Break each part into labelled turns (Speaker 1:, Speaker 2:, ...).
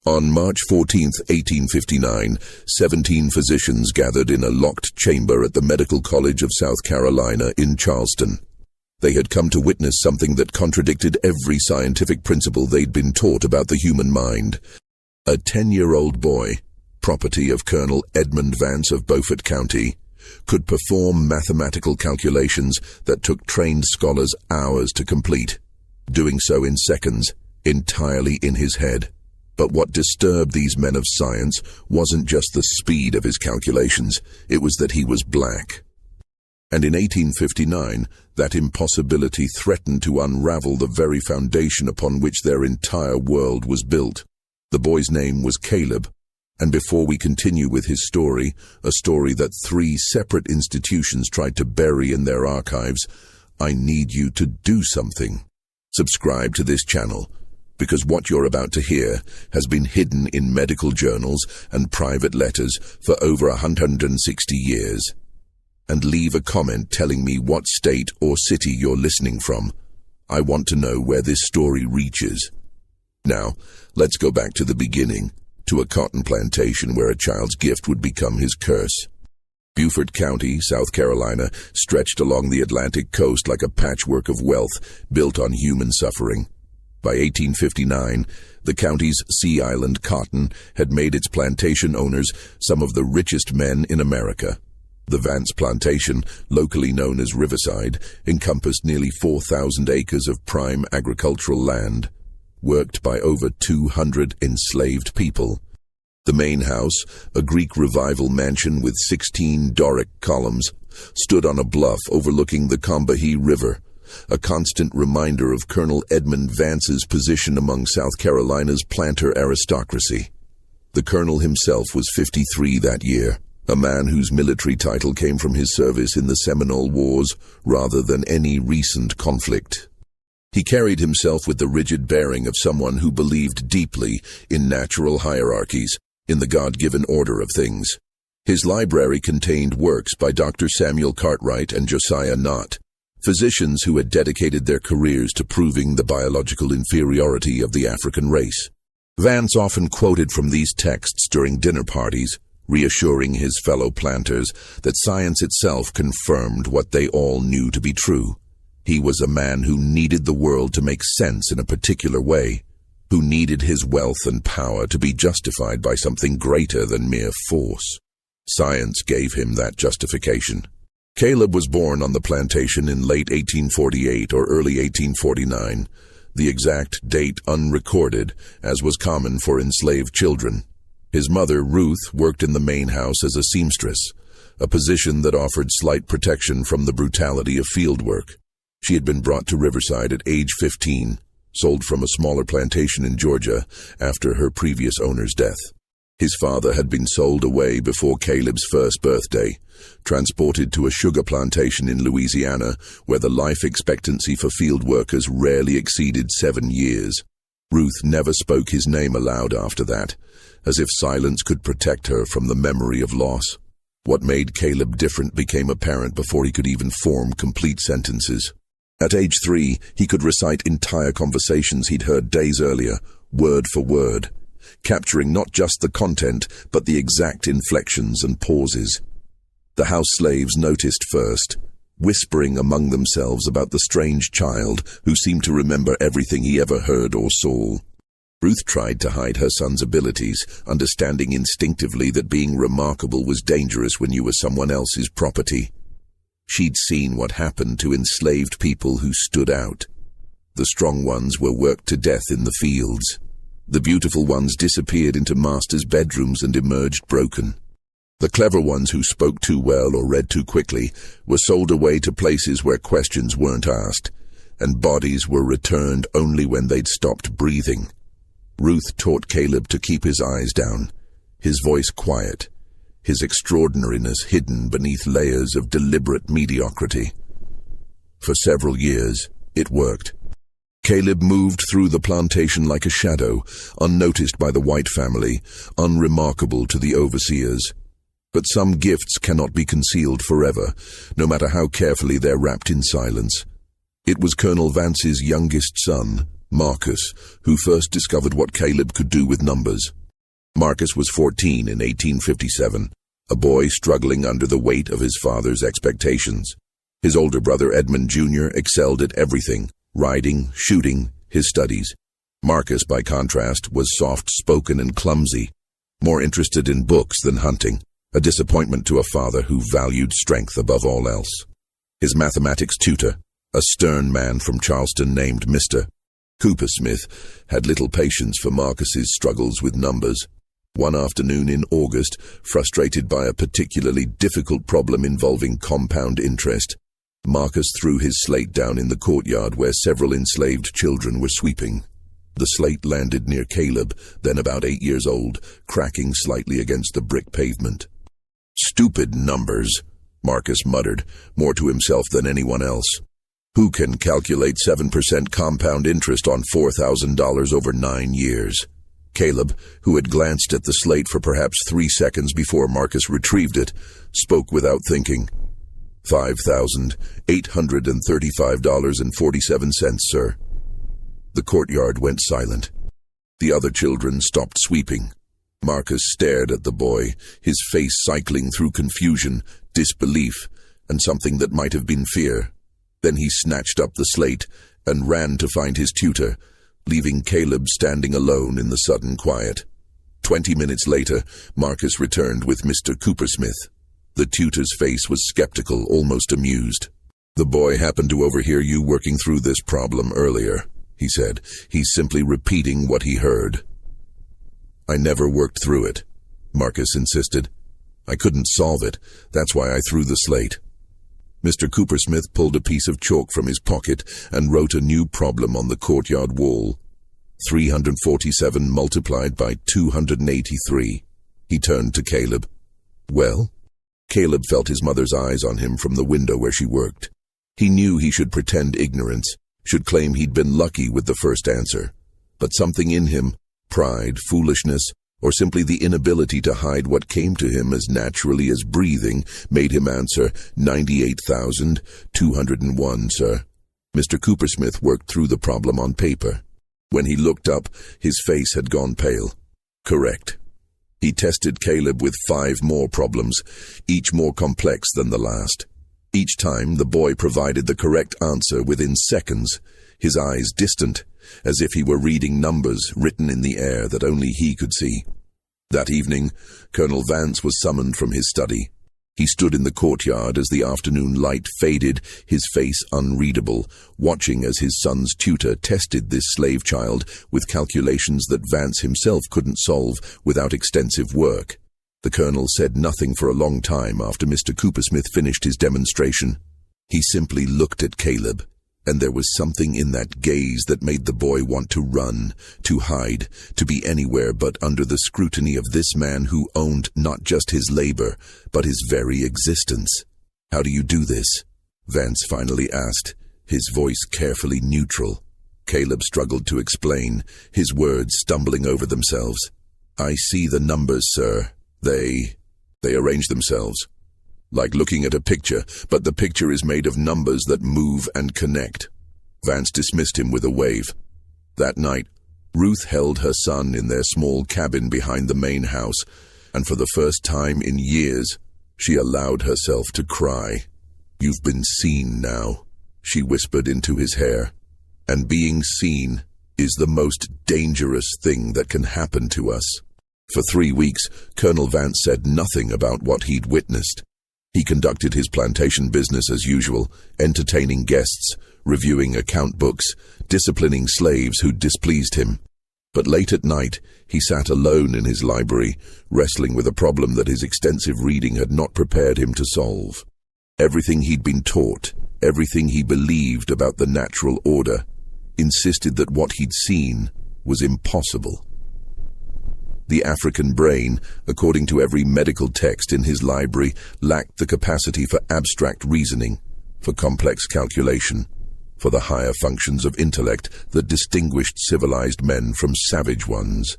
Speaker 1: On March 14, 1859, 17 physicians gathered in a locked chamber at the Medical College of South Carolina in Charleston. They had come to witness something that contradicted every scientific principle they'd been taught about the human mind. A 10-year-old boy, property of Colonel Edmund Vance of Beaufort County, could perform mathematical calculations that took trained scholars hours to complete, doing so in seconds, entirely in his head. But what disturbed these men of science wasn't just the speed of his calculations, it was that he was black. And in 1859, that impossibility threatened to unravel the very foundation upon which their entire world was built. The boy's name was Caleb, and before we continue with his story, a story that 3 separate institutions tried to bury in their archives, I need you to do something. Subscribe to this channel, because what you're about to hear has been hidden in medical journals and private letters for over 160 years. And leave a comment telling me what state or city you're listening from. I want to know where this story reaches. Now, let's go back to the beginning, to a cotton plantation where a child's gift would become his curse. Beaufort County, South Carolina, stretched along the Atlantic coast like a patchwork of wealth built on human suffering. By 1859, the county's Sea Island cotton had made its plantation owners some of the richest men in America. The Vance plantation, locally known as Riverside, encompassed nearly 4,000 acres of prime agricultural land, worked by over 200 enslaved people. The main house, a Greek Revival mansion with 16 Doric columns, stood on a bluff overlooking the Combahee River, a constant reminder of Colonel Edmund Vance's position among South Carolina's planter aristocracy. The colonel himself was 53 that year, a man whose military title came from his service in the Seminole Wars rather than any recent conflict. He carried himself with the rigid bearing of someone who believed deeply in natural hierarchies, in the God-given order of things. His library contained works by Dr. Samuel Cartwright and Josiah Nott, physicians who had dedicated their careers to proving the biological inferiority of the African race. Vance often quoted from these texts during dinner parties, reassuring his fellow planters that science itself confirmed what they all knew to be true. He was a man who needed the world to make sense in a particular way, who needed his wealth and power to be justified by something greater than mere force. Science gave him that justification. Caleb was born on the plantation in late 1848 or early 1849, the exact date unrecorded, as was common for enslaved children. His mother, Ruth, worked in the main house as a seamstress, a position that offered slight protection from the brutality of field work. She had been brought to Riverside at age 15, sold from a smaller plantation in Georgia after her previous owner's death. His father had been sold away before Caleb's first birthday, transported to a sugar plantation in Louisiana where the life expectancy for field workers rarely exceeded 7 years. Ruth never spoke his name aloud after that, as if silence could protect her from the memory of loss. What made Caleb different became apparent before he could even form complete sentences. At age 3, he could recite entire conversations he'd heard days earlier, word for word, capturing not just the content, but the exact inflections and pauses. The house slaves noticed first, whispering among themselves about the strange child who seemed to remember everything he ever heard or saw. Ruth tried to hide her son's abilities, understanding instinctively that being remarkable was dangerous when you were someone else's property. She'd seen what happened to enslaved people who stood out. The strong ones were worked to death in the fields. The beautiful ones disappeared into masters' bedrooms and emerged broken. The clever ones who spoke too well or read too quickly were sold away to places where questions weren't asked, and bodies were returned only when they'd stopped breathing. Ruth taught Caleb to keep his eyes down, his voice quiet, his extraordinariness hidden beneath layers of deliberate mediocrity. For several years, it worked. Caleb moved through the plantation like a shadow, unnoticed by the white family, unremarkable to the overseers. But some gifts cannot be concealed forever, no matter how carefully they're wrapped in silence. It was Colonel Vance's youngest son, Marcus, who first discovered what Caleb could do with numbers. Marcus was 14 in 1857, a boy struggling under the weight of his father's expectations. His older brother Edmund Jr. excelled at everything: riding, shooting, his studies. Marcus, by contrast, was soft-spoken and clumsy, more interested in books than hunting, a disappointment to a father who valued strength above all else. His mathematics tutor, a stern man from Charleston named Mr. Coopersmith, had little patience for Marcus's struggles with numbers. One afternoon in August, frustrated by a particularly difficult problem involving compound interest, Marcus threw his slate down in the courtyard where several enslaved children were sweeping. The slate landed near Caleb, then about 8 years old, cracking slightly against the brick pavement. "Stupid numbers," Marcus muttered, more to himself than anyone else. "Who can calculate 7% compound interest on $4,000 over 9 years? Caleb, who had glanced at the slate for perhaps 3 seconds before Marcus retrieved it, spoke without thinking. $5,835.47, sir." The courtyard went silent. The other children stopped sweeping. Marcus stared at the boy, his face cycling through confusion, disbelief, and something that might have been fear. Then he snatched up the slate and ran to find his tutor, leaving Caleb standing alone in the sudden quiet. 20 minutes later, Marcus returned with Mr. Coopersmith. The tutor's face was skeptical, almost amused. "The boy happened to overhear you working through this problem earlier," he said. "He's simply repeating what he heard." "I never worked through it," Marcus insisted. "I couldn't solve it. That's why I threw the slate." Mr. Coopersmith pulled a piece of chalk from his pocket and wrote a new problem on the courtyard wall. 347 multiplied by 283. He turned to Caleb. "Well?" Caleb felt his mother's eyes on him from the window where she worked. He knew he should pretend ignorance, should claim he'd been lucky with the first answer. But something in him, pride, foolishness, or simply the inability to hide what came to him as naturally as breathing, made him answer, 98,201, sir." Mr. Coopersmith worked through the problem on paper. When he looked up, his face had gone pale. "Correct." He tested Caleb with 5 more problems, each more complex than the last. Each time, the boy provided the correct answer within seconds, his eyes distant, as if he were reading numbers written in the air that only he could see. That evening, Colonel Vance was summoned from his study. He stood in the courtyard as the afternoon light faded, his face unreadable, watching as his son's tutor tested this slave child with calculations that Vance himself couldn't solve without extensive work. The colonel said nothing for a long time after Mr. Coopersmith finished his demonstration. He simply looked at Caleb, and there was something in that gaze that made the boy want to run, to hide, to be anywhere but under the scrutiny of this man who owned not just his labor, but his very existence. "How do you do this?" Vance finally asked, his voice carefully neutral. Caleb struggled to explain, his words stumbling over themselves. "I see the numbers, sir. They arrange themselves. Like looking at a picture, but the picture is made of numbers that move and connect." Vance dismissed him with a wave. That night, Ruth held her son in their small cabin behind the main house, and for the first time in years, she allowed herself to cry. "You've been seen now," she whispered into his hair. "And being seen is the most dangerous thing that can happen to us." For 3 weeks, Colonel Vance said nothing about what he'd witnessed. He conducted his plantation business as usual, entertaining guests, reviewing account books, disciplining slaves who displeased him. But late at night, he sat alone in his library, wrestling with a problem that his extensive reading had not prepared him to solve. Everything he'd been taught, everything he believed about the natural order, insisted that what he'd seen was impossible. The African brain, according to every medical text in his library, lacked the capacity for abstract reasoning, for complex calculation, for the higher functions of intellect that distinguished civilized men from savage ones.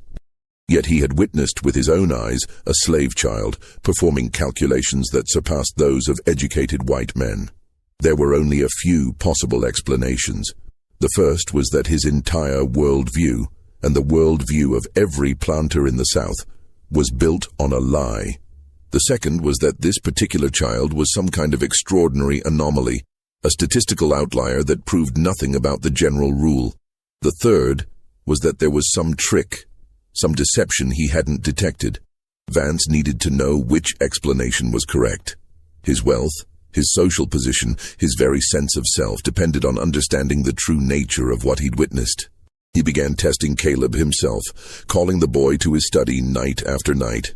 Speaker 1: Yet he had witnessed with his own eyes a slave child performing calculations that surpassed those of educated white men. There were only a few possible explanations. The first was that his entire worldview, and the worldview of every planter in the South, was built on a lie. The second was that this particular child was some kind of extraordinary anomaly, a statistical outlier that proved nothing about the general rule. The third was that there was some trick, some deception he hadn't detected. Vance needed to know which explanation was correct. His wealth, his social position, his very sense of self depended on understanding the true nature of what he'd witnessed. He began testing Caleb himself, calling the boy to his study night after night.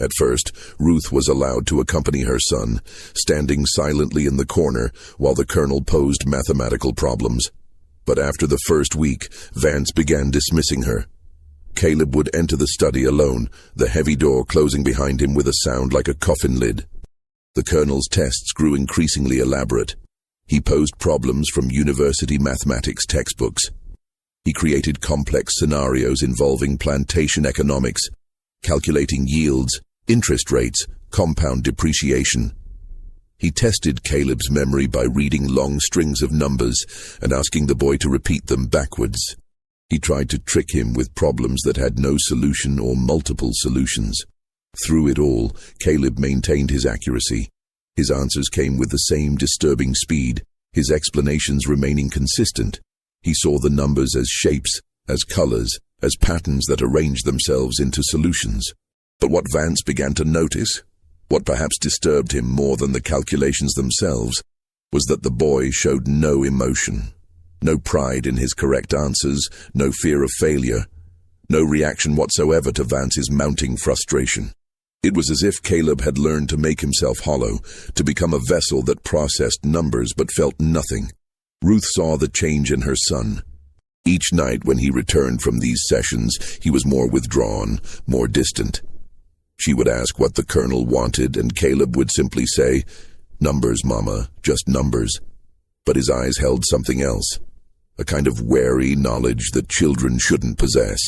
Speaker 1: At first, Ruth was allowed to accompany her son, standing silently in the corner while the colonel posed mathematical problems. But after the first week, Vance began dismissing her. Caleb would enter the study alone, the heavy door closing behind him with a sound like a coffin lid. The colonel's tests grew increasingly elaborate. He posed problems from university mathematics textbooks. He created complex scenarios involving plantation economics, calculating yields, interest rates, compound depreciation. He tested Caleb's memory by reading long strings of numbers and asking the boy to repeat them backwards. He tried to trick him with problems that had no solution or multiple solutions. Through it all, Caleb maintained his accuracy. His answers came with the same disturbing speed, his explanations remaining consistent. He saw the numbers as shapes, as colors, as patterns that arranged themselves into solutions. But what Vance began to notice, what perhaps disturbed him more than the calculations themselves, was that the boy showed no emotion. No pride in his correct answers, no fear of failure, no reaction whatsoever to Vance's mounting frustration. It was as if Caleb had learned to make himself hollow, to become a vessel that processed numbers but felt nothing. Ruth saw the change in her son. Each night when he returned from these sessions, he was more withdrawn, more distant. She would ask what the colonel wanted, and Caleb would simply say, "Numbers, Mama, just numbers." But his eyes held something else. A kind of wary knowledge that children shouldn't possess,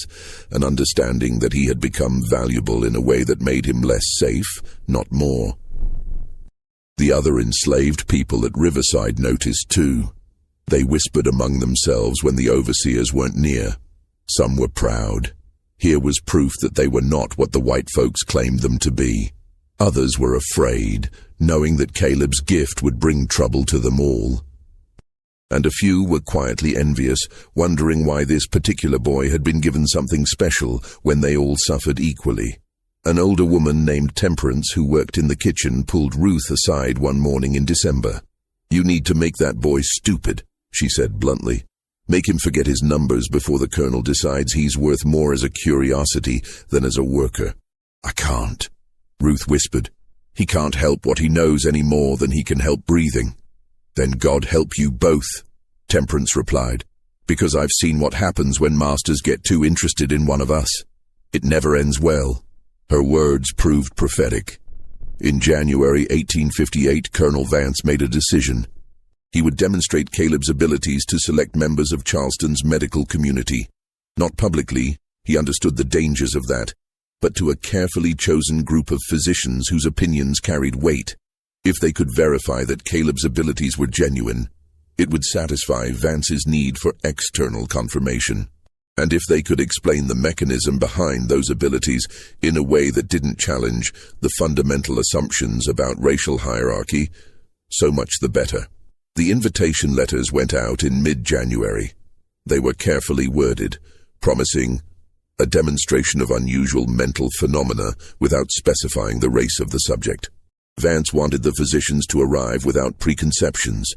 Speaker 1: an understanding that he had become valuable in a way that made him less safe, not more. The other enslaved people at Riverside noticed too. They whispered among themselves when the overseers weren't near. Some were proud. Here was proof that they were not what the white folks claimed them to be. Others were afraid, knowing that Caleb's gift would bring trouble to them all. And a few were quietly envious, wondering why this particular boy had been given something special when they all suffered equally. An older woman named Temperance, who worked in the kitchen, pulled Ruth aside one morning in December. "You need to make that boy stupid," she said bluntly. "Make him forget his numbers before the colonel decides he's worth more as a curiosity than as a worker." "I can't," Ruth whispered. "He can't help what he knows any more than he can help breathing." "Then God help you both," Temperance replied, "because I've seen what happens when masters get too interested in one of us. It never ends well." Her words proved prophetic. In January 1858, Colonel Vance made a decision. He would demonstrate Caleb's abilities to select members of Charleston's medical community. Not publicly, he understood the dangers of that, but to a carefully chosen group of physicians whose opinions carried weight. If they could verify that Caleb's abilities were genuine, it would satisfy Vance's need for external confirmation. And if they could explain the mechanism behind those abilities in a way that didn't challenge the fundamental assumptions about racial hierarchy, so much the better. The invitation letters went out in mid-January. They were carefully worded, promising a demonstration of unusual mental phenomena without specifying the race of the subject. Vance wanted the physicians to arrive without preconceptions,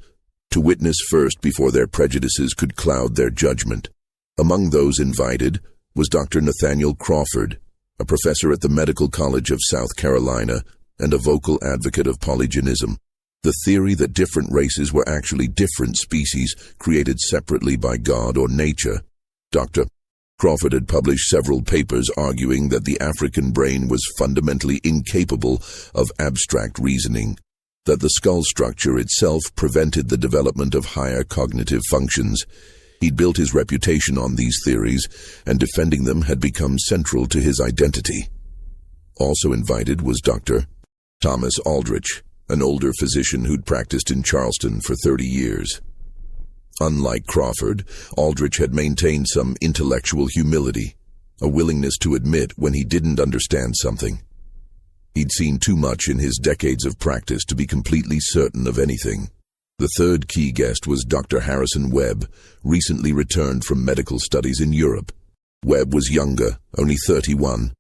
Speaker 1: to witness first before their prejudices could cloud their judgment. Among those invited was Dr. Nathaniel Crawford, a professor at the Medical College of South Carolina and a vocal advocate of polygenism, the theory that different races were actually different species created separately by God or nature. Dr. Crawford had published several papers arguing that the African brain was fundamentally incapable of abstract reasoning, that the skull structure itself prevented the development of higher cognitive functions. He'd built his reputation on these theories, and defending them had become central to his identity. Also invited was Dr. Thomas Aldrich, an older physician who'd practiced in Charleston for 30 years. Unlike Crawford, Aldrich had maintained some intellectual humility, a willingness to admit when he didn't understand something. He'd seen too much in his decades of practice to be completely certain of anything. The third key guest was Dr. Harrison Webb, recently returned from medical studies in Europe. Webb was younger, only 31,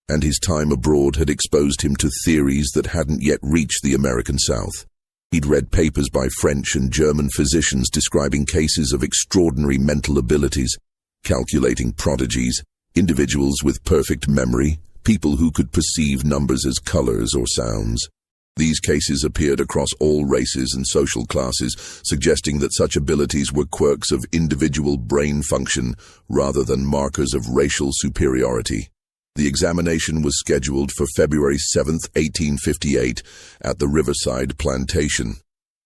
Speaker 1: and his time abroad had exposed him to theories that hadn't yet reached the American South. He'd read papers by French and German physicians describing cases of extraordinary mental abilities, calculating prodigies, individuals with perfect memory, people who could perceive numbers as colors or sounds. These cases appeared across all races and social classes, suggesting that such abilities were quirks of individual brain function rather than markers of racial superiority. The examination was scheduled for February 7, 1858, at the Riverside Plantation.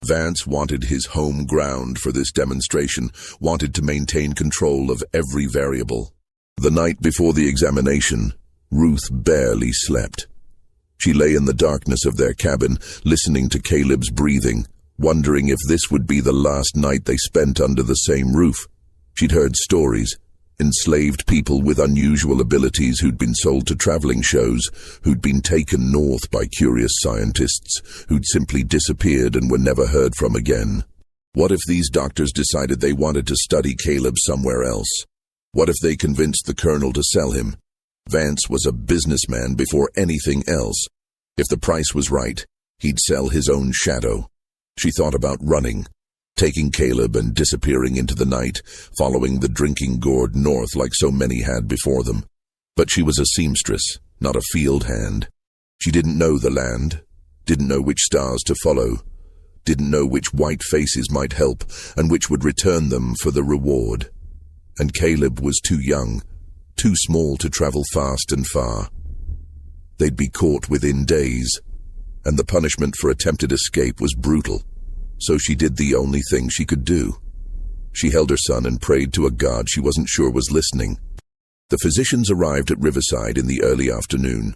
Speaker 1: Vance wanted his home ground for this demonstration, wanted to maintain control of every variable. The night before the examination, Ruth barely slept. She lay in the darkness of their cabin, listening to Caleb's breathing, wondering if this would be the last night they spent under the same roof. She'd heard stories. Enslaved people with unusual abilities who'd been sold to traveling shows, who'd been taken north by curious scientists, who'd simply disappeared and were never heard from again. What if these doctors decided they wanted to study Caleb somewhere else? What if they convinced the colonel to sell him? Vance was a businessman before anything else. If the price was right, he'd sell his own shadow. She thought about running, taking Caleb and disappearing into the night, following the drinking gourd north like so many had before them. But she was a seamstress, not a field hand. She didn't know the land, didn't know which stars to follow, didn't know which white faces might help and which would return them for the reward. And Caleb was too young, too small to travel fast and far. They'd be caught within days, and the punishment for attempted escape was brutal. So she did the only thing she could do. She held her son and prayed to a God she wasn't sure was listening. The physicians arrived at Riverside in the early afternoon.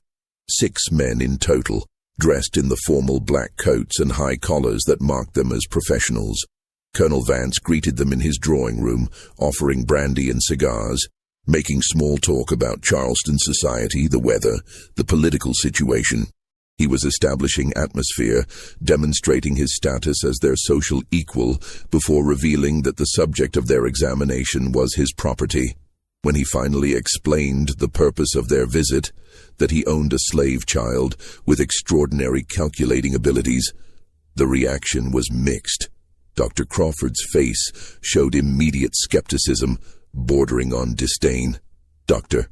Speaker 1: 6 men in total, dressed in the formal black coats and high collars that marked them as professionals. Colonel Vance greeted them in his drawing room, offering brandy and cigars, making small talk about Charleston society, the weather, the political situation. He was establishing atmosphere, demonstrating his status as their social equal, before revealing that the subject of their examination was his property. When he finally explained the purpose of their visit, that he owned a slave child with extraordinary calculating abilities, the reaction was mixed. Dr. Crawford's face showed immediate skepticism, bordering on disdain. "Doctor."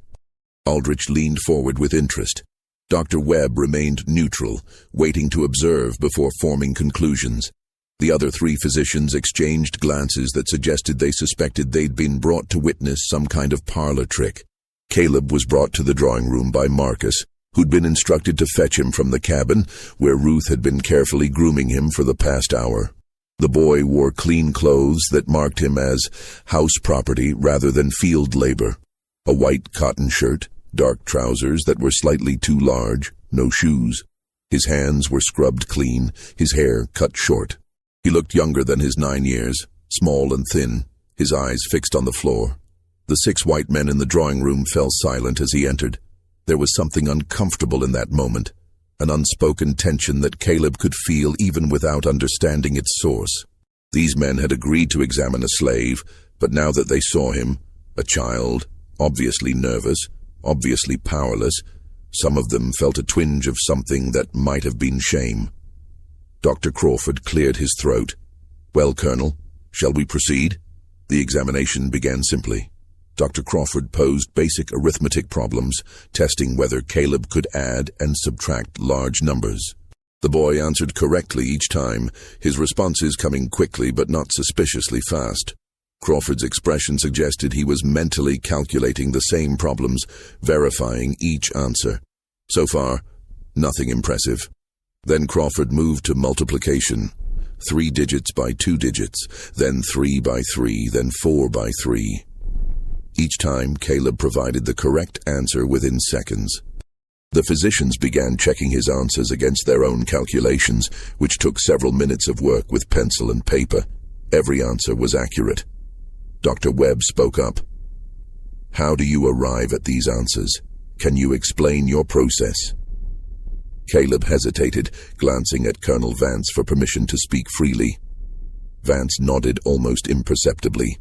Speaker 1: Aldrich leaned forward with interest. Dr. Webb remained neutral, waiting to observe before forming conclusions. The other 3 physicians exchanged glances that suggested they suspected they'd been brought to witness some kind of parlor trick. Caleb was brought to the drawing room by Marcus, who'd been instructed to fetch him from the cabin, where Ruth had been carefully grooming him for the past hour. The boy wore clean clothes that marked him as house property rather than field labor. A white cotton shirt, dark trousers that were slightly too large, no shoes. His hands were scrubbed clean, his hair cut short. He looked younger than his 9 years, small and thin, his eyes fixed on the floor. The 6 white men in the drawing room fell silent as he entered. There was something uncomfortable in that moment, an unspoken tension that Caleb could feel even without understanding its source. These men had agreed to examine a slave, but now that they saw him, a child, obviously nervous, obviously powerless, some of them felt a twinge of something that might have been shame. Dr. Crawford cleared his throat. "Well, Colonel, shall we proceed?" The examination began simply. Dr. Crawford posed basic arithmetic problems, testing whether Caleb could add and subtract large numbers. The boy answered correctly each time, his responses coming quickly but not suspiciously fast. Crawford's expression suggested he was mentally calculating the same problems, verifying each answer. So far, nothing impressive. Then Crawford moved to multiplication. 3 digits by 2 digits, then 3 by 3, then 4 by 3. Each time, Caleb provided the correct answer within seconds. The physicians began checking his answers against their own calculations, which took several minutes of work with pencil and paper. Every answer was accurate. Dr. Webb spoke up. How do you arrive at these answers? Can you explain your process? Caleb hesitated, glancing at Colonel Vance for permission to speak freely. Vance nodded almost imperceptibly.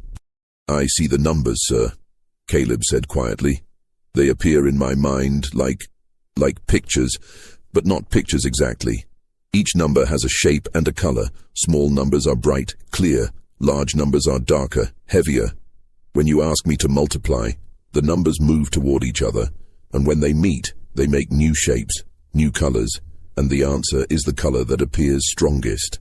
Speaker 1: I see the numbers, sir, Caleb said quietly. They appear in my mind like pictures, but not pictures exactly. Each number has a shape and a color. Small numbers are bright, clear. Large numbers are darker, heavier. When you ask me to multiply, the numbers move toward each other, and when they meet, they make new shapes, new colors, and the answer is the color that appears strongest.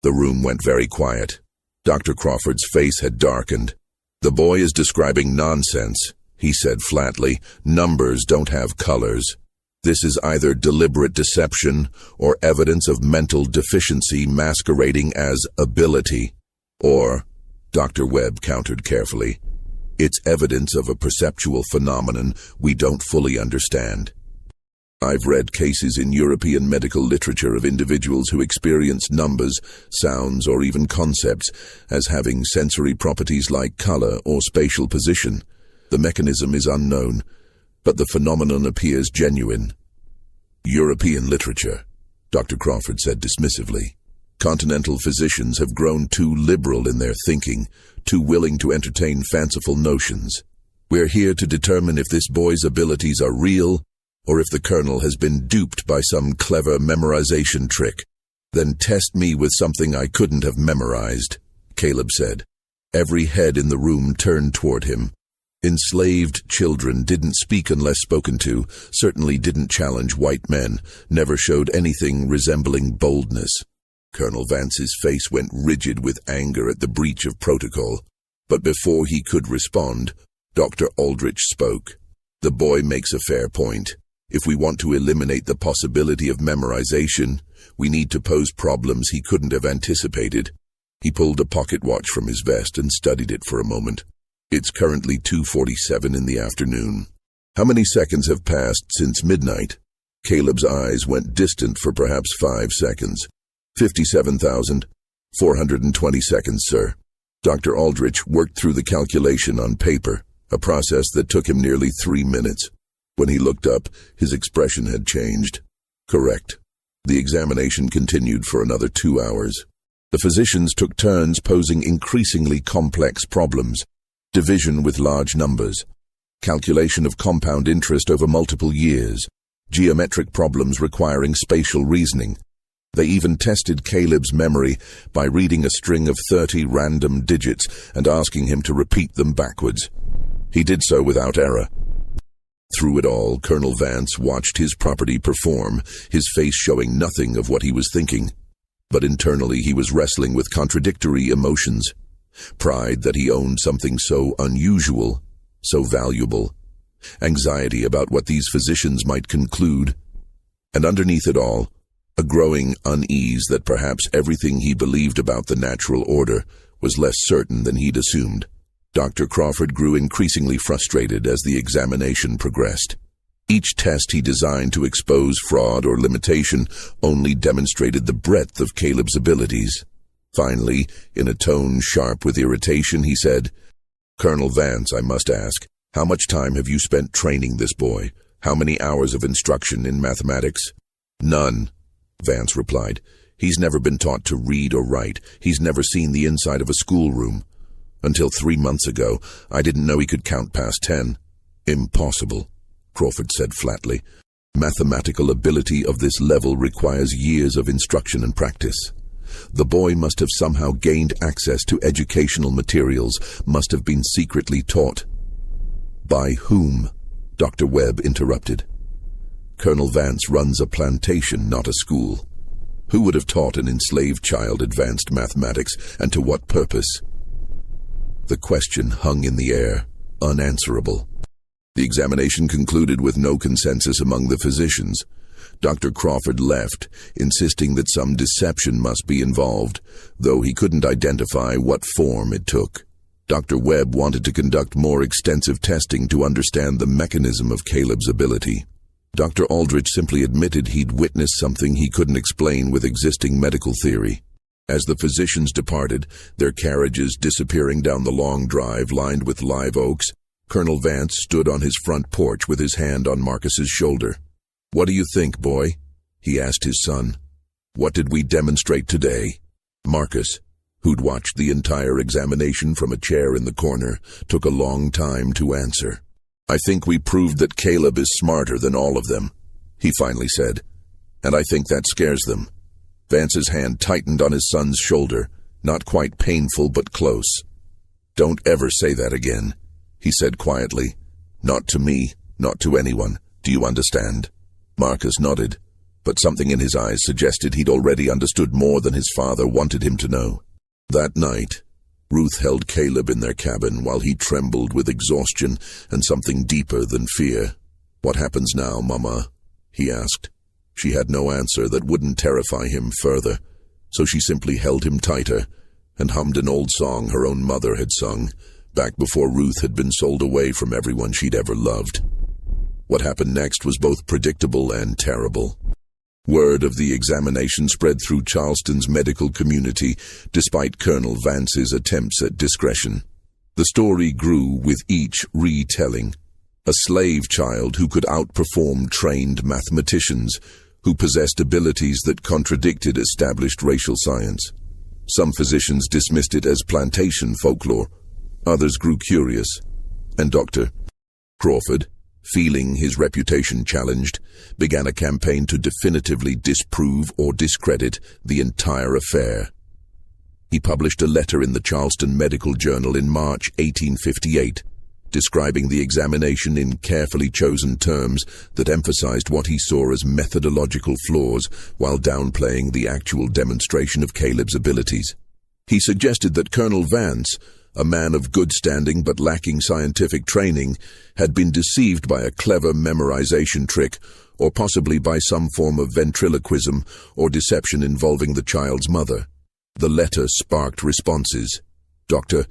Speaker 1: The room went very quiet. Dr. Crawford's face had darkened. The boy is describing nonsense, he said flatly. Numbers don't have colors. This is either deliberate deception or evidence of mental deficiency masquerading as ability. Or, Dr. Webb countered carefully, it's evidence of a perceptual phenomenon we don't fully understand. I've read cases in European medical literature of individuals who experience numbers, sounds, or even concepts as having sensory properties like color or spatial position. The mechanism is unknown, but the phenomenon appears genuine. European literature, Dr. Crawford said dismissively. Continental physicians have grown too liberal in their thinking, too willing to entertain fanciful notions. We're here to determine if this boy's abilities are real, or if the colonel has been duped by some clever memorization trick. Then test me with something I couldn't have memorized, Caleb said. Every head in the room turned toward him. Enslaved children didn't speak unless spoken to, certainly didn't challenge white men, never showed anything resembling boldness. Colonel Vance's face went rigid with anger at the breach of protocol. But before he could respond, Dr. Aldrich spoke. The boy makes a fair point. If we want to eliminate the possibility of memorization, we need to pose problems he couldn't have anticipated. He pulled a pocket watch from his vest and studied it for a moment. It's currently 2:47 in the afternoon. How many seconds have passed since midnight? Caleb's eyes went distant for perhaps 5 seconds. 57,420 seconds, sir. Dr. Aldrich worked through the calculation on paper, a process that took him nearly 3 minutes. When he looked up, his expression had changed. Correct. The examination continued for another 2 hours. The physicians took turns posing increasingly complex problems. Division with large numbers, calculation of compound interest over multiple years, geometric problems requiring spatial reasoning. They even tested Caleb's memory by reading a string of 30 random digits and asking him to repeat them backwards. He did so without error. Through it all, Colonel Vance watched his property perform, his face showing nothing of what he was thinking. But internally he was wrestling with contradictory emotions. Pride that he owned something so unusual, so valuable. Anxiety about what these physicians might conclude. And underneath it all, a growing unease that perhaps everything he believed about the natural order was less certain than he'd assumed. Dr. Crawford grew increasingly frustrated as the examination progressed. Each test he designed to expose fraud or limitation only demonstrated the breadth of Caleb's abilities. Finally, in a tone sharp with irritation, he said, "Colonel Vance, I must ask, how much time have you spent training this boy? How many hours of instruction in mathematics?" "None," Vance replied. "He's never been taught to read or write. He's never seen the inside of a schoolroom. Until 3 months ago, I didn't know he could count past 10. "Impossible," Crawford said flatly. "Mathematical ability of this level requires years of instruction and practice. The boy must have somehow gained access to educational materials, must have been secretly taught." "By whom?" Dr. Webb interrupted. "Colonel Vance runs a plantation, not a school. Who would have taught an enslaved child advanced mathematics, and to what purpose?" The question hung in the air, unanswerable. The examination concluded with no consensus among the physicians. Dr. Crawford left, insisting that some deception must be involved, though he couldn't identify what form it took. Dr. Webb wanted to conduct more extensive testing to understand the mechanism of Caleb's ability. Dr. Aldrich simply admitted he'd witnessed something he couldn't explain with existing medical theory. As the physicians departed, their carriages disappearing down the long drive lined with live oaks, Colonel Vance stood on his front porch with his hand on Marcus's shoulder. "What do you think, boy?" he asked his son. "What did we demonstrate today?" Marcus, who'd watched the entire examination from a chair in the corner, took a long time to answer. "I think we proved that Caleb is smarter than all of them," he finally said, "and I think that scares them." Vance's hand tightened on his son's shoulder, not quite painful but close. "Don't ever say that again," he said quietly. "Not to me, not to anyone. Do you understand?" Marcus nodded, but something in his eyes suggested he'd already understood more than his father wanted him to know. That night, Ruth held Caleb in their cabin while he trembled with exhaustion and something deeper than fear. "What happens now, Mama?" he asked. She had no answer that wouldn't terrify him further, so she simply held him tighter and hummed an old song her own mother had sung, back before Ruth had been sold away from everyone she'd ever loved. What happened next was both predictable and terrible. Word of the examination spread through Charleston's medical community, despite Colonel Vance's attempts at discretion. The story grew with each retelling. A slave child who could outperform trained mathematicians, who possessed abilities that contradicted established racial science. Some physicians dismissed it as plantation folklore. Others grew curious. And Dr. Crawford, feeling his reputation challenged, began a campaign to definitively disprove or discredit the entire affair. He published a letter in the Charleston Medical Journal in March 1858, describing the examination in carefully chosen terms that emphasized what he saw as methodological flaws while downplaying the actual demonstration of Caleb's abilities. He suggested that Colonel Vance, a man of good standing but lacking scientific training, had been deceived by a clever memorization trick, or possibly by some form of ventriloquism or deception involving the child's mother. The letter sparked responses. Dr.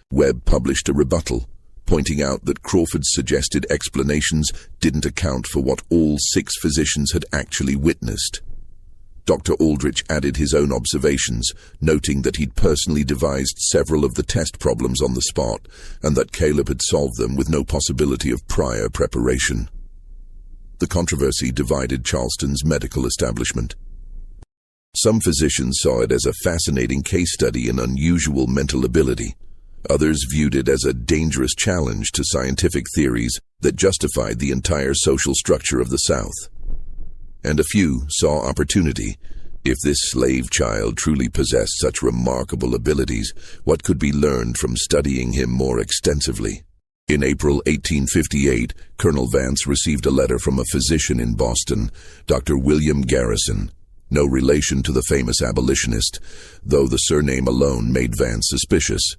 Speaker 1: Webb published a rebuttal, pointing out that Crawford's suggested explanations didn't account for what all 6 physicians had actually witnessed. Dr. Aldrich added his own observations, noting that he'd personally devised several of the test problems on the spot, and that Caleb had solved them with no possibility of prior preparation. The controversy divided Charleston's medical establishment. Some physicians saw it as a fascinating case study in unusual mental ability. Others viewed it as a dangerous challenge to scientific theories that justified the entire social structure of the South. And a few saw opportunity. If this slave child truly possessed such remarkable abilities, what could be learned from studying him more extensively? In April 1858, Colonel Vance received a letter from a physician in Boston, Dr. William Garrison, no relation to the famous abolitionist, though the surname alone made Vance suspicious.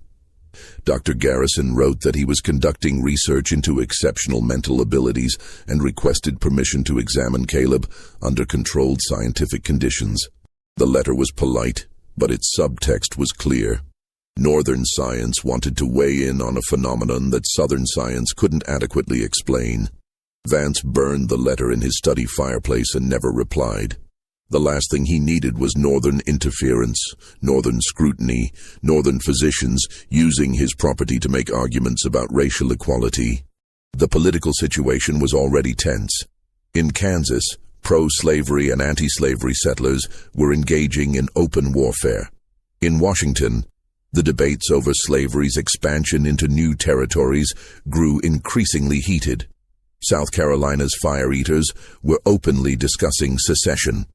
Speaker 1: Dr. Garrison wrote that he was conducting research into exceptional mental abilities and requested permission to examine Caleb under controlled scientific conditions. The letter was polite, but its subtext was clear. Northern science wanted to weigh in on a phenomenon that Southern science couldn't adequately explain. Vance burned the letter in his study fireplace and never replied. The last thing he needed was Northern interference, Northern scrutiny, Northern physicians using his property to make arguments about racial equality. The political situation was already tense. In Kansas, pro-slavery and anti-slavery settlers were engaging in open warfare. In Washington, the debates over slavery's expansion into new territories grew increasingly heated. South Carolina's fire-eaters were openly discussing secession.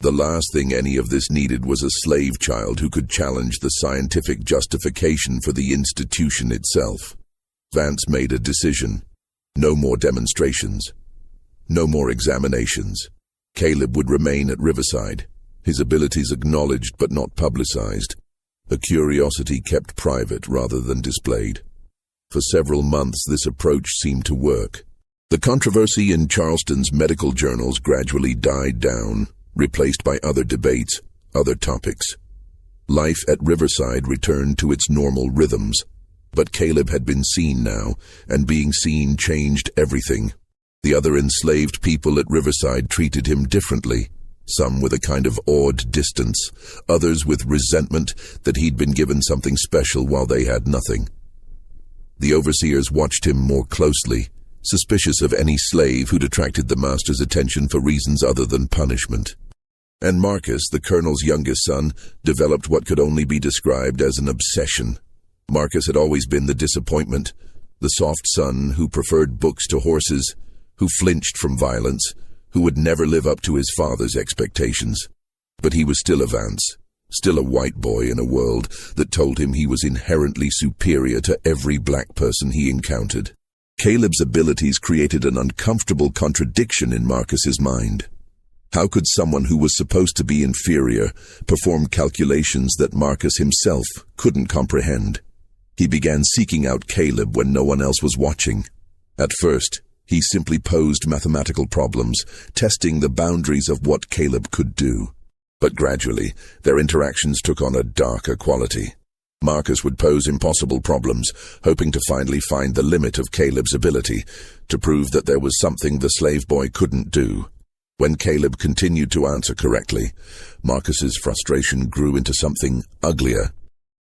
Speaker 1: The last thing any of this needed was a slave child who could challenge the scientific justification for the institution itself. Vance made a decision. No more demonstrations. No more examinations. Caleb would remain at Riverside, his abilities acknowledged but not publicized, a curiosity kept private rather than displayed. For several months this approach seemed to work. The controversy in Charleston's medical journals gradually died down, replaced by other debates, other topics. Life at Riverside returned to its normal rhythms, but Caleb had been seen now, and being seen changed everything. The other enslaved people at Riverside treated him differently. some with a kind of awed distance, others with resentment that he'd been given something special while they had nothing. The overseers watched him more closely, suspicious of any slave who'd attracted the master's attention for reasons other than punishment. And Marcus, the colonel's youngest son, developed what could only be described as an obsession. Marcus had always been the disappointment, the soft son who preferred books to horses, who flinched from violence, who would never live up to his father's expectations. But he was still a Vance, still a white boy in a world that told him he was inherently superior to every black person he encountered. Caleb's abilities created an uncomfortable contradiction in Marcus's mind. How could someone who was supposed to be inferior perform calculations that Marcus himself couldn't comprehend? He began seeking out Caleb when no one else was watching. At first, he simply posed mathematical problems, testing the boundaries of what Caleb could do. But gradually, their interactions took on a darker quality. Marcus would pose impossible problems, hoping to finally find the limit of Caleb's ability, to prove that there was something the slave boy couldn't do. When Caleb continued to answer correctly, Marcus's frustration grew into something uglier.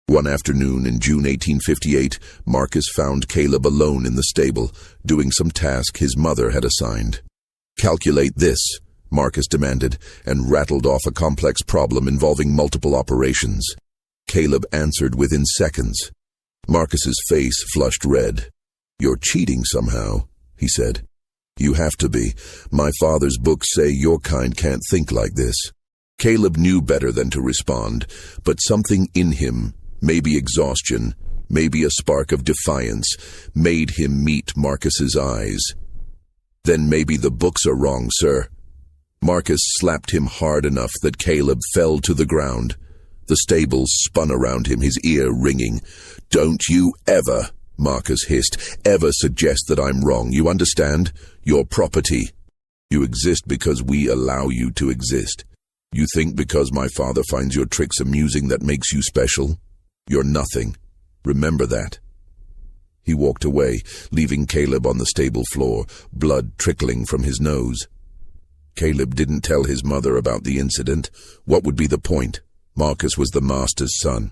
Speaker 1: One afternoon in June 1858, Marcus found Caleb alone in the stable, doing some task his mother had assigned. "Calculate this," Marcus demanded, and rattled off a complex problem involving multiple operations. Caleb answered within seconds. Marcus's face flushed red. "You're cheating somehow," he said. "You have to be. My father's books say your kind can't think like this." Caleb knew better than to respond, but something in him, maybe exhaustion, maybe a spark of defiance, made him meet Marcus's eyes. "Then maybe the books are wrong, sir." Marcus slapped him hard enough that Caleb fell to the ground. The stable spun around him, his ear ringing. "Don't you ever," Marcus hissed, "ever suggest that I'm wrong, you understand? You're property. You exist because we allow you to exist. You think because my father finds your tricks amusing that makes you special? You're nothing. Remember that." He walked away, leaving Caleb on the stable floor, blood trickling from his nose. Caleb didn't tell his mother about the incident. What would be the point? Marcus was the master's son.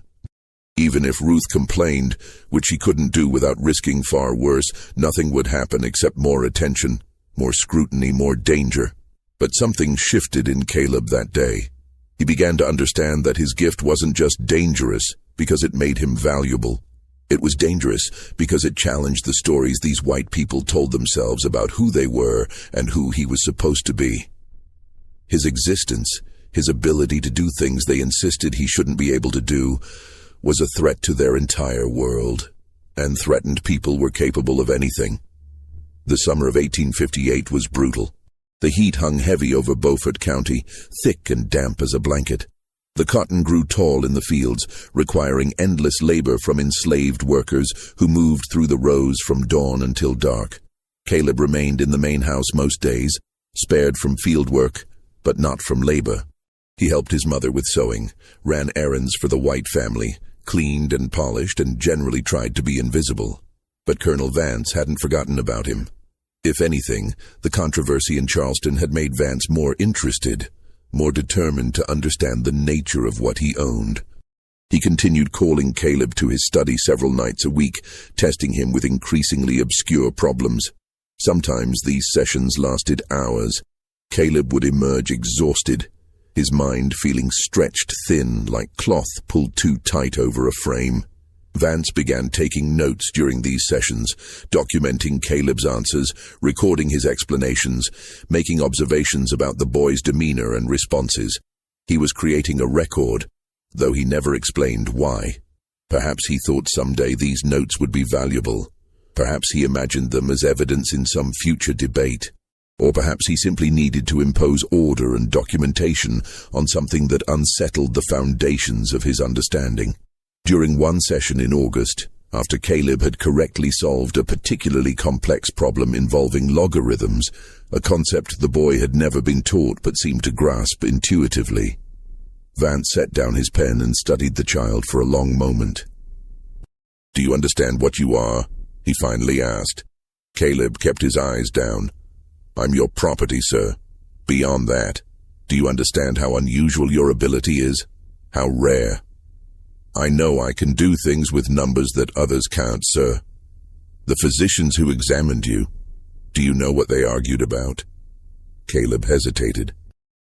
Speaker 1: Even if Ruth complained, which she couldn't do without risking far worse, nothing would happen except more attention, more scrutiny, more danger. But something shifted in Caleb that day. He began to understand that his gift wasn't just dangerous because it made him valuable. It was dangerous because it challenged the stories these white people told themselves about who they were and who he was supposed to be. His existence, his ability to do things they insisted he shouldn't be able to do, was a threat to their entire world, and threatened people were capable of anything. The summer of 1858 was brutal. The heat hung heavy over Beaufort County, thick and damp as a blanket. The cotton grew tall in the fields, requiring endless labor from enslaved workers who moved through the rows from dawn until dark. Caleb remained in the main house most days, spared from field work, but not from labor. He helped his mother with sewing, ran errands for the white family, cleaned and polished, and generally tried to be invisible. But Colonel Vance hadn't forgotten about him. If anything, the controversy in Charleston had made Vance more interested, more determined to understand the nature of what he owned. He continued calling Caleb to his study several nights a week, testing him with increasingly obscure problems. Sometimes these sessions lasted hours. Caleb would emerge exhausted, his mind feeling stretched thin like cloth pulled too tight over a frame. Vance began taking notes during these sessions, documenting Caleb's answers, recording his explanations, making observations about the boy's demeanor and responses. He was creating a record, though he never explained why. Perhaps he thought someday these notes would be valuable. Perhaps he imagined them as evidence in some future debate. Or perhaps he simply needed to impose order and documentation on something that unsettled the foundations of his understanding. During one session in August, after Caleb had correctly solved a particularly complex problem involving logarithms, a concept the boy had never been taught but seemed to grasp intuitively, Vance set down his pen and studied the child for a long moment. "Do you understand what you are?" he finally asked. Caleb kept his eyes down. "I'm your property, sir. Beyond that." Do you understand how unusual your ability is? How rare? I know I can do things with numbers that others can't, sir. The physicians who examined you, do you know what they argued about? Caleb hesitated.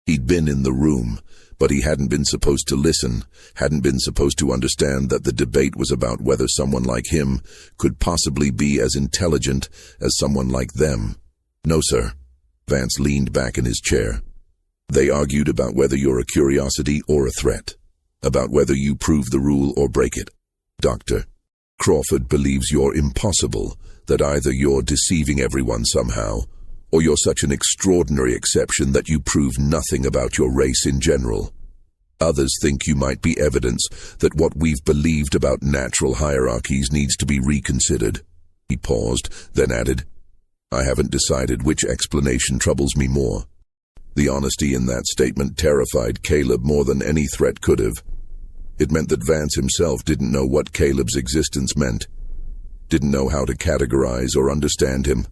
Speaker 1: He'd been in the room, but he hadn't been supposed to listen, hadn't been supposed to understand that the debate was about whether someone like him could possibly be as intelligent as someone like them. No, sir. Vance leaned back in his chair. They argued about whether you're a curiosity or a threat, about whether you prove the rule or break it. Doctor, Crawford believes you're impossible, that either you're deceiving everyone somehow, or you're such an extraordinary exception that you prove nothing about your race in general. Others think you might be evidence that what we've believed about natural hierarchies needs to be reconsidered. He paused, then added, I haven't decided which explanation troubles me more. The honesty in that statement terrified Caleb more than any threat could have. It meant that Vance himself didn't know what Caleb's existence meant, didn't know how to categorize or understand him.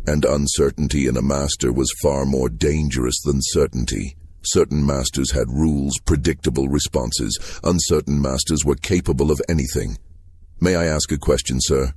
Speaker 1: And uncertainty in a master was far more dangerous than certainty. Certain masters had rules, predictable responses. Uncertain masters were capable of anything. May I ask a question, sir?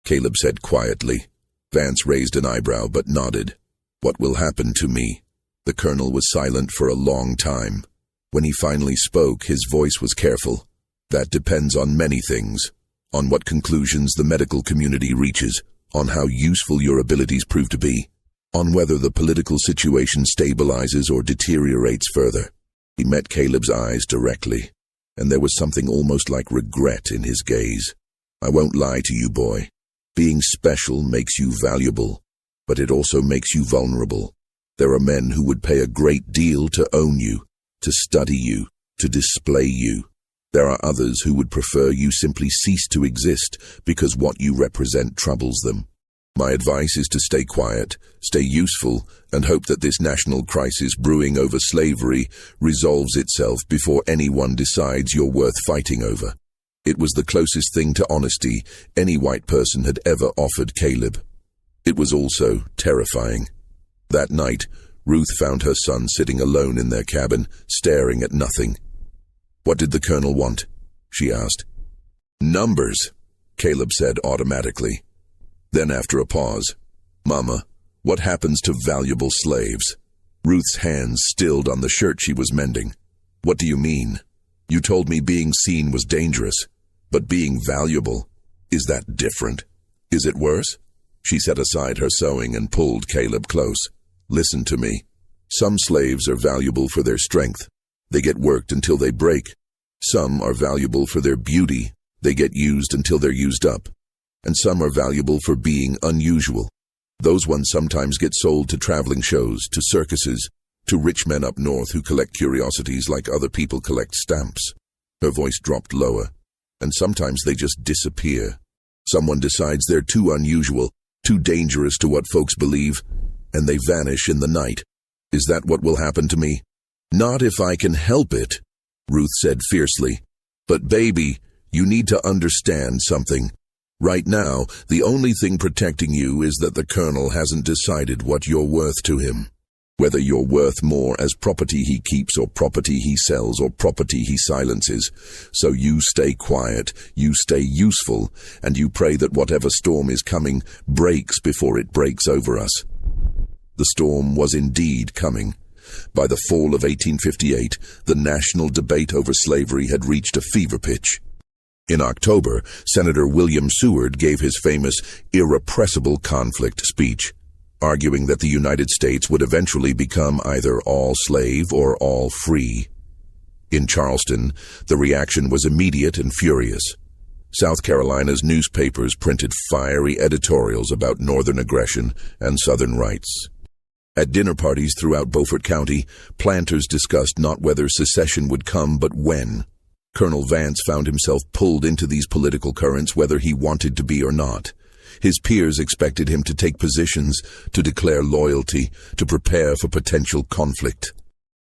Speaker 1: Caleb said quietly. Vance raised an eyebrow but nodded. What will happen to me? The colonel was silent for a long time. When he finally spoke, his voice was careful. That depends on many things. On what conclusions the medical community reaches, on how useful your abilities prove to be, on whether the political situation stabilizes or deteriorates further. He met Caleb's eyes directly, and there was something almost like regret in his gaze. I won't lie to you, boy. Being special makes you valuable, but it also makes you vulnerable. There are men who would pay a great deal to own you, to study you, to display you. There are others who would prefer you simply cease to exist because what you represent troubles them. My advice is to stay quiet, stay useful, and hope that this national crisis brewing over slavery resolves itself before anyone decides you're worth fighting over. It was the closest thing to honesty any white person had ever offered Caleb. It was also terrifying. That night, Ruth found her son sitting alone in their cabin, staring at nothing. What did the colonel want? She asked. Numbers, Caleb said automatically. Then after a pause, Mama, what happens to valuable slaves? Ruth's hands stilled on the shirt she was mending. What do you mean? You told me being seen was dangerous, but being valuable, is that different? Is it worse? She set aside her sewing and pulled Caleb close. Listen to me. Some slaves are valuable for their strength. They get worked until they break. Some are valuable for their beauty. They get used until they're used up. And some are valuable for being unusual. Those ones sometimes get sold to traveling shows, to circuses, to rich men up north who collect curiosities like other people collect stamps. Her voice dropped lower. And sometimes they just disappear. Someone decides they're too unusual, too dangerous to what folks believe, and they vanish in the night. Is that what will happen to me? Not if I can help it, Ruth said fiercely. But baby, you need to understand something. Right now, the only thing protecting you is that the colonel hasn't decided what you're worth to him. Whether you're worth more as property he keeps or property he sells or property he silences. So you stay quiet, you stay useful, and you pray that whatever storm is coming breaks before it breaks over us. The storm was indeed coming. By the fall of 1858, the national debate over slavery had reached a fever pitch. In October, Senator William Seward gave his famous irrepressible conflict speech, arguing that the United States would eventually become either all slave or all free. In Charleston, the reaction was immediate and furious. South Carolina's newspapers printed fiery editorials about Northern aggression and Southern rights. At dinner parties throughout Beaufort County, planters discussed not whether secession would come but when. Colonel Vance found himself pulled into these political currents whether he wanted to be or not. His peers expected him to take positions, to declare loyalty, to prepare for potential conflict.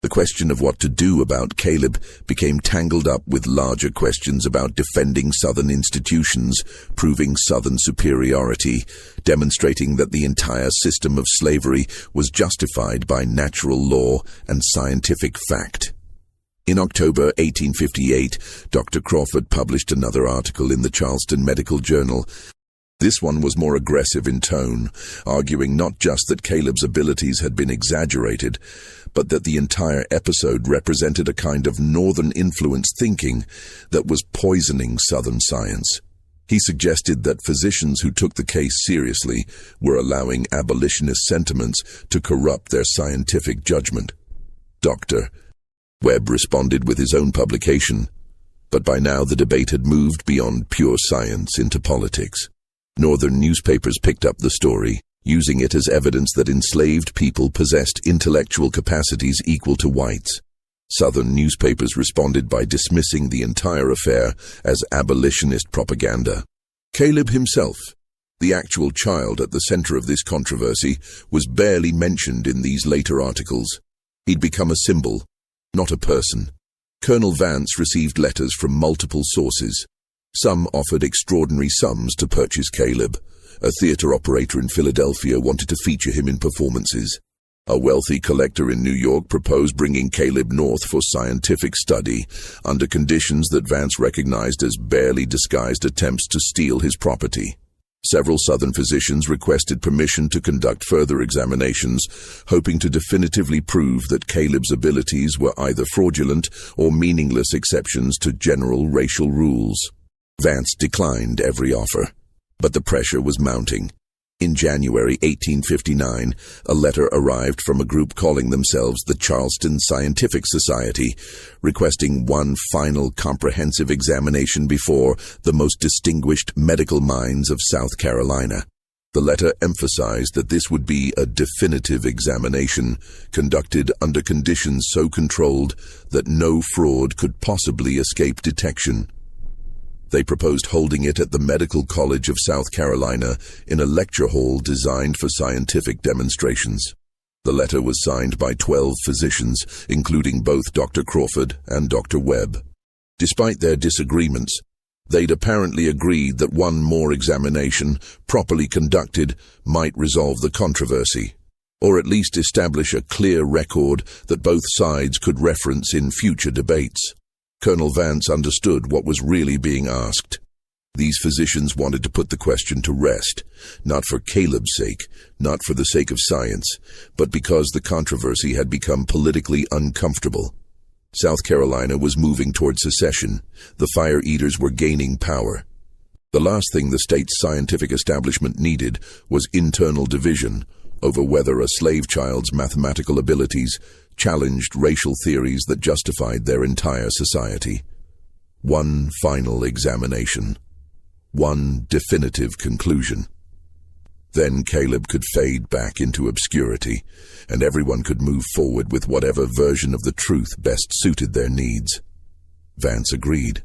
Speaker 1: The question of what to do about Caleb became tangled up with larger questions about defending Southern institutions, proving Southern superiority, demonstrating that the entire system of slavery was justified by natural law and scientific fact. In October 1858, Dr. Crawford published another article in the Charleston Medical Journal. This one was more aggressive in tone, arguing not just that Caleb's abilities had been exaggerated, but that the entire episode represented a kind of Northern-influenced thinking that was poisoning Southern science. He suggested that physicians who took the case seriously were allowing abolitionist sentiments to corrupt their scientific judgment. Dr. Webb responded with his own publication, but by now the debate had moved beyond pure science into politics. Northern newspapers picked up the story, using it as evidence that enslaved people possessed intellectual capacities equal to whites. Southern newspapers responded by dismissing the entire affair as abolitionist propaganda. Caleb himself, the actual child at the center of this controversy, was barely mentioned in these later articles. He'd become a symbol, not a person. Colonel Vance received letters from multiple sources. Some offered extraordinary sums to purchase Caleb. A theater operator in Philadelphia wanted to feature him in performances. A wealthy collector in New York proposed bringing Caleb north for scientific study, under conditions that Vance recognized as barely disguised attempts to steal his property. Several Southern physicians requested permission to conduct further examinations, hoping to definitively prove that Caleb's abilities were either fraudulent or meaningless exceptions to general racial rules. Vance declined every offer, but the pressure was mounting. In January 1859, a letter arrived from a group calling themselves the Charleston Scientific Society, requesting one final comprehensive examination before the most distinguished medical minds of South Carolina. The letter emphasized that this would be a definitive examination, conducted under conditions so controlled that no fraud could possibly escape detection. They proposed holding it at the Medical College of South Carolina in a lecture hall designed for scientific demonstrations. The letter was signed by 12 physicians, including both Dr. Crawford and Dr. Webb. Despite their disagreements, they'd apparently agreed that one more examination, properly conducted, might resolve the controversy, or at least establish a clear record that both sides could reference in future debates. Colonel Vance understood what was really being asked. These physicians wanted to put the question to rest, not for Caleb's sake, not for the sake of science, but because the controversy had become politically uncomfortable. South Carolina was moving toward secession. The Fire Eaters were gaining power. The last thing the state's scientific establishment needed was internal division over whether a slave child's mathematical abilities challenged racial theories that justified their entire society. One final examination. One definitive conclusion. Then Caleb could fade back into obscurity, and everyone could move forward with whatever version of the truth best suited their needs. Vance agreed.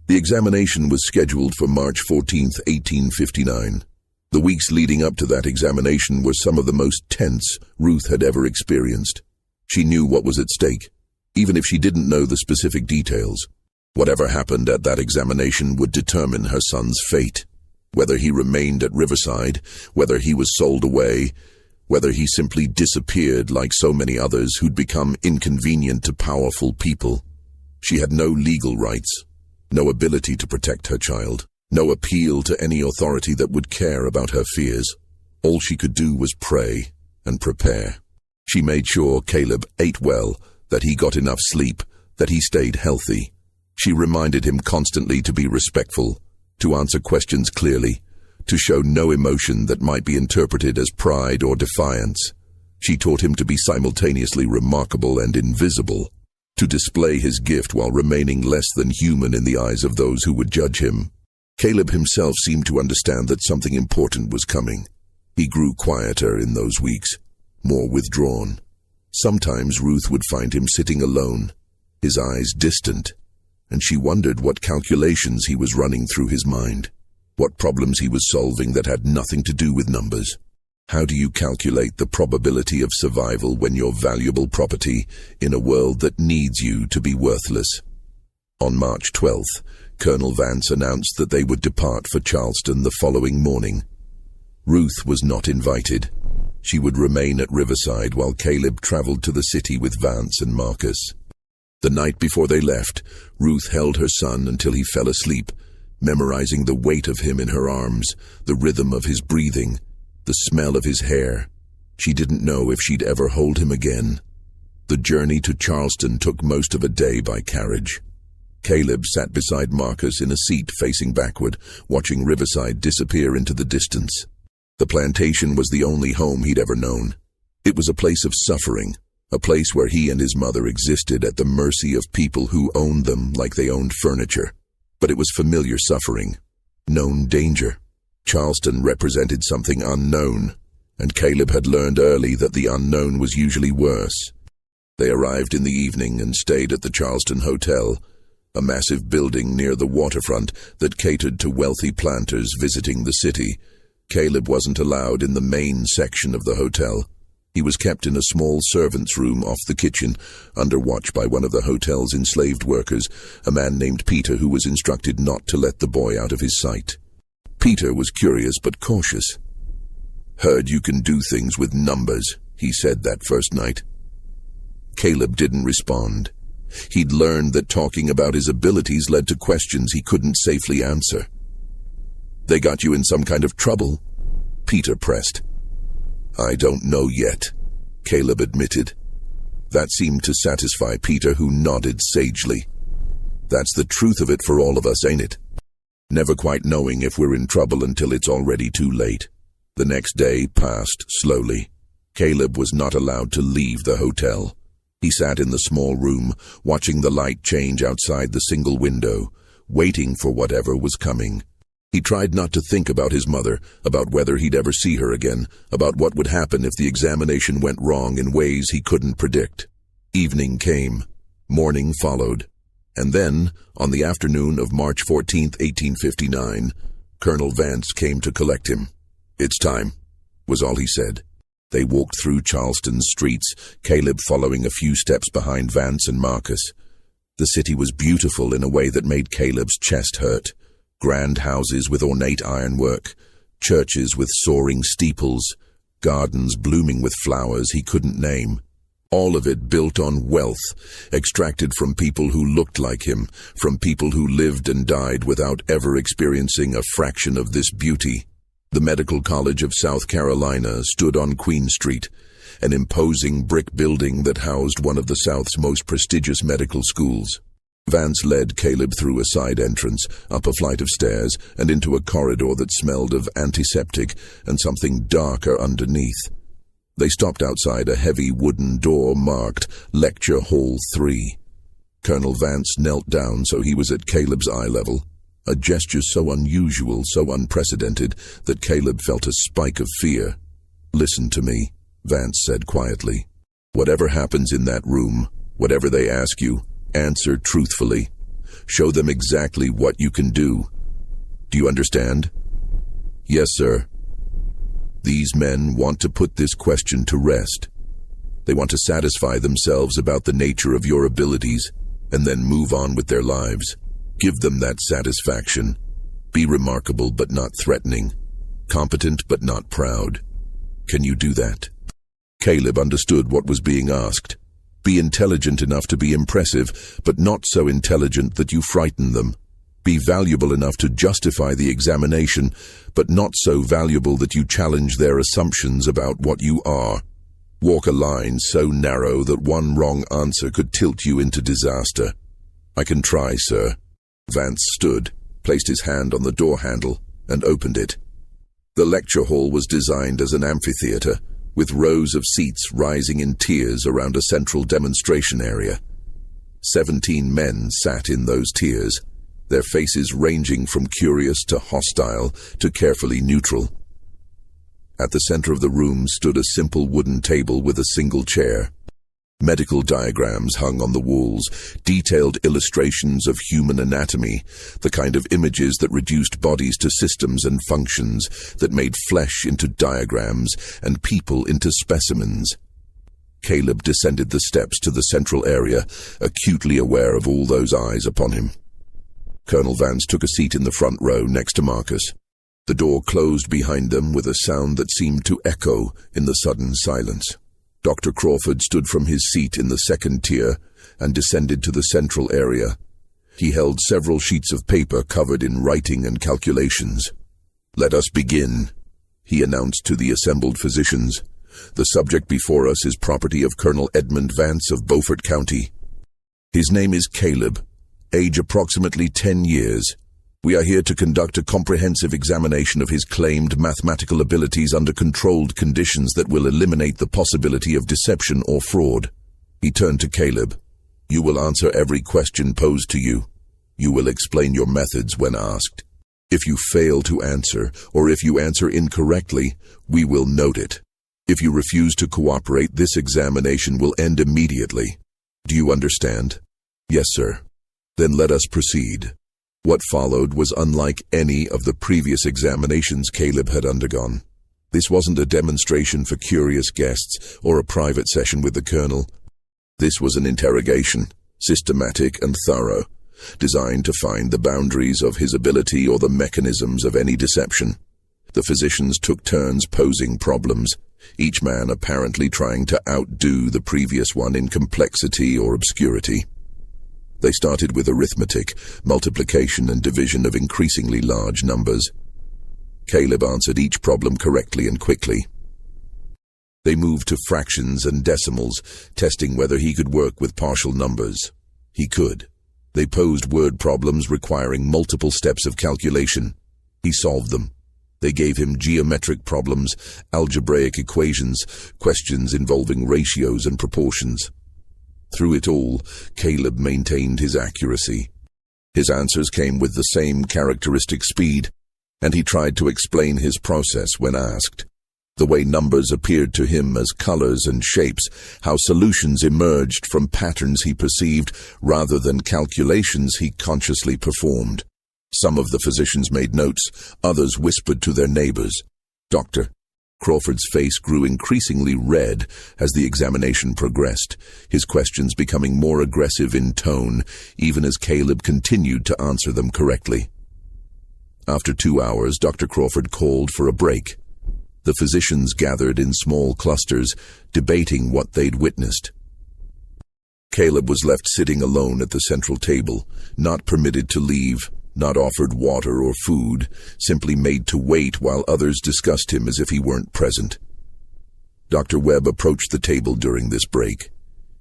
Speaker 1: The examination was scheduled for March 14, 1859. The weeks leading up to that examination were some of the most tense Ruth had ever experienced. She knew what was at stake, even if she didn't know the specific details. Whatever happened at that examination would determine her son's fate. Whether he remained at Riverside, whether he was sold away, whether he simply disappeared like so many others who'd become inconvenient to powerful people. She had no legal rights, no ability to protect her child, no appeal to any authority that would care about her fears. All she could do was pray and prepare. She made sure Caleb ate well, that he got enough sleep, that he stayed healthy. She reminded him constantly to be respectful, to answer questions clearly, to show no emotion that might be interpreted as pride or defiance. She taught him to be simultaneously remarkable and invisible, to display his gift while remaining less than human in the eyes of those who would judge him. Caleb himself seemed to understand that something important was coming. He grew quieter in those weeks, more withdrawn. Sometimes Ruth would find him sitting alone, his eyes distant, and she wondered what calculations he was running through his mind, what problems he was solving that had nothing to do with numbers. How do you calculate the probability of survival when you're valuable property in a world that needs you to be worthless? On March 12th, Colonel Vance announced that they would depart for Charleston the following morning. Ruth was not invited. She would remain at Riverside while Caleb traveled to the city with Vance and Marcus. The night before they left, Ruth held her son until he fell asleep, memorizing the weight of him in her arms, the rhythm of his breathing, the smell of his hair. She didn't know if she'd ever hold him again. The journey to Charleston took most of a day by carriage. Caleb sat beside Marcus in a seat facing backward, watching Riverside disappear into the distance. The plantation was the only home he'd ever known. It was a place of suffering, a place where he and his mother existed at the mercy of people who owned them like they owned furniture. But it was familiar suffering, known danger. Charleston represented something unknown, and Caleb had learned early that the unknown was usually worse. They arrived in the evening and stayed at the Charleston Hotel, a massive building near the waterfront that catered to wealthy planters visiting the city. Caleb wasn't allowed in the main section of the hotel. He was kept in a small servant's room off the kitchen, under watch by one of the hotel's enslaved workers, a man named Peter, who was instructed not to let the boy out of his sight. Peter was curious but cautious. "Heard you can do things with numbers," he said that first night. Caleb didn't respond. He'd learned that talking about his abilities led to questions he couldn't safely answer. "They got you in some kind of trouble?" Peter pressed. "I don't know yet," Caleb admitted. That seemed to satisfy Peter, who nodded sagely. "That's the truth of it for all of us, ain't it? Never quite knowing if we're in trouble until it's already too late." The next day passed slowly. Caleb was not allowed to leave the hotel. He sat in the small room, watching the light change outside the single window, waiting for whatever was coming. He tried not to think about his mother, about whether he'd ever see her again, about what would happen if the examination went wrong in ways he couldn't predict. Evening came. Morning followed. And then, on the afternoon of March 14, 1859, Colonel Vance came to collect him. "It's time," was all he said. They walked through Charleston's streets, Caleb following a few steps behind Vance and Marcus. The city was beautiful in a way that made Caleb's chest hurt. Grand houses with ornate ironwork, churches with soaring steeples, gardens blooming with flowers he couldn't name. All of it built on wealth, extracted from people who looked like him, from people who lived and died without ever experiencing a fraction of this beauty. The Medical College of South Carolina stood on Queen Street, an imposing brick building that housed one of the South's most prestigious medical schools. Vance led Caleb through a side entrance, up a flight of stairs, and into a corridor that smelled of antiseptic and something darker underneath. They stopped outside a heavy wooden door marked Lecture Hall 3. Colonel Vance knelt down so he was at Caleb's eye level, a gesture so unusual, so unprecedented, that Caleb felt a spike of fear. "Listen to me," Vance said quietly. "Whatever happens in that room, whatever they ask you, answer truthfully. Show them exactly what you can do. Do you understand?" "Yes, sir." These men want to put this question to rest. They want to satisfy themselves about the nature of your abilities, and then move on with their lives. Give them that satisfaction. Be remarkable but not threatening. Competent but not proud. Can you do that? Caleb understood what was being asked. Be intelligent enough to be impressive, but not so intelligent that you frighten them. Be valuable enough to justify the examination, but not so valuable that you challenge their assumptions about what you are. Walk a line so narrow that one wrong answer could tilt you into disaster. "I can try, sir." Vance stood, placed his hand on the door handle, and opened it. The lecture hall was designed as an amphitheater, with rows of seats rising in tiers around a central demonstration area. 17 men sat in those tiers, their faces ranging from curious to hostile to carefully neutral. At the center of the room stood a simple wooden table with a single chair. Medical diagrams hung on the walls, detailed illustrations of human anatomy, the kind of images that reduced bodies to systems and functions, that made flesh into diagrams and people into specimens. Caleb descended the steps to the central area, acutely aware of all those eyes upon him. Colonel Vance took a seat in the front row next to Marcus. The door closed behind them with a sound that seemed to echo in the sudden silence. Dr. Crawford stood from his seat in the second tier and descended to the central area. He held several sheets of paper covered in writing and calculations. "Let us begin," he announced to the assembled physicians. "The subject before us is property of Colonel Edmund Vance of Beaufort County. His name is Caleb, age approximately 10 years. We are here to conduct a comprehensive examination of his claimed mathematical abilities under controlled conditions that will eliminate the possibility of deception or fraud." He turned to Caleb. "You will answer every question posed to you. You will explain your methods when asked. If you fail to answer, or if you answer incorrectly, we will note it. If you refuse to cooperate, this examination will end immediately. Do you understand?" "Yes, sir." "Then let us proceed." What followed was unlike any of the previous examinations Caleb had undergone. This wasn't a demonstration for curious guests or a private session with the colonel. This was an interrogation, systematic and thorough, designed to find the boundaries of his ability or the mechanisms of any deception. The physicians took turns posing problems, each man apparently trying to outdo the previous one in complexity or obscurity. They started with arithmetic, multiplication and division of increasingly large numbers. Caleb answered each problem correctly and quickly. They moved to fractions and decimals, testing whether he could work with partial numbers. He could. They posed word problems requiring multiple steps of calculation. He solved them. They gave him geometric problems, algebraic equations, questions involving ratios and proportions. Through it all, Caleb maintained his accuracy. His answers came with the same characteristic speed, and he tried to explain his process when asked. The way numbers appeared to him as colors and shapes, how solutions emerged from patterns he perceived rather than calculations he consciously performed. Some of the physicians made notes, others whispered to their neighbors. "Doctor." Crawford's face grew increasingly red as the examination progressed, his questions becoming more aggressive in tone, even as Caleb continued to answer them correctly. After 2 hours, Dr. Crawford called for a break. The physicians gathered in small clusters, debating what they'd witnessed. Caleb was left sitting alone at the central table, not permitted to leave, not offered water or food, simply made to wait while others discussed him as if he weren't present. Dr. Webb approached the table during this break.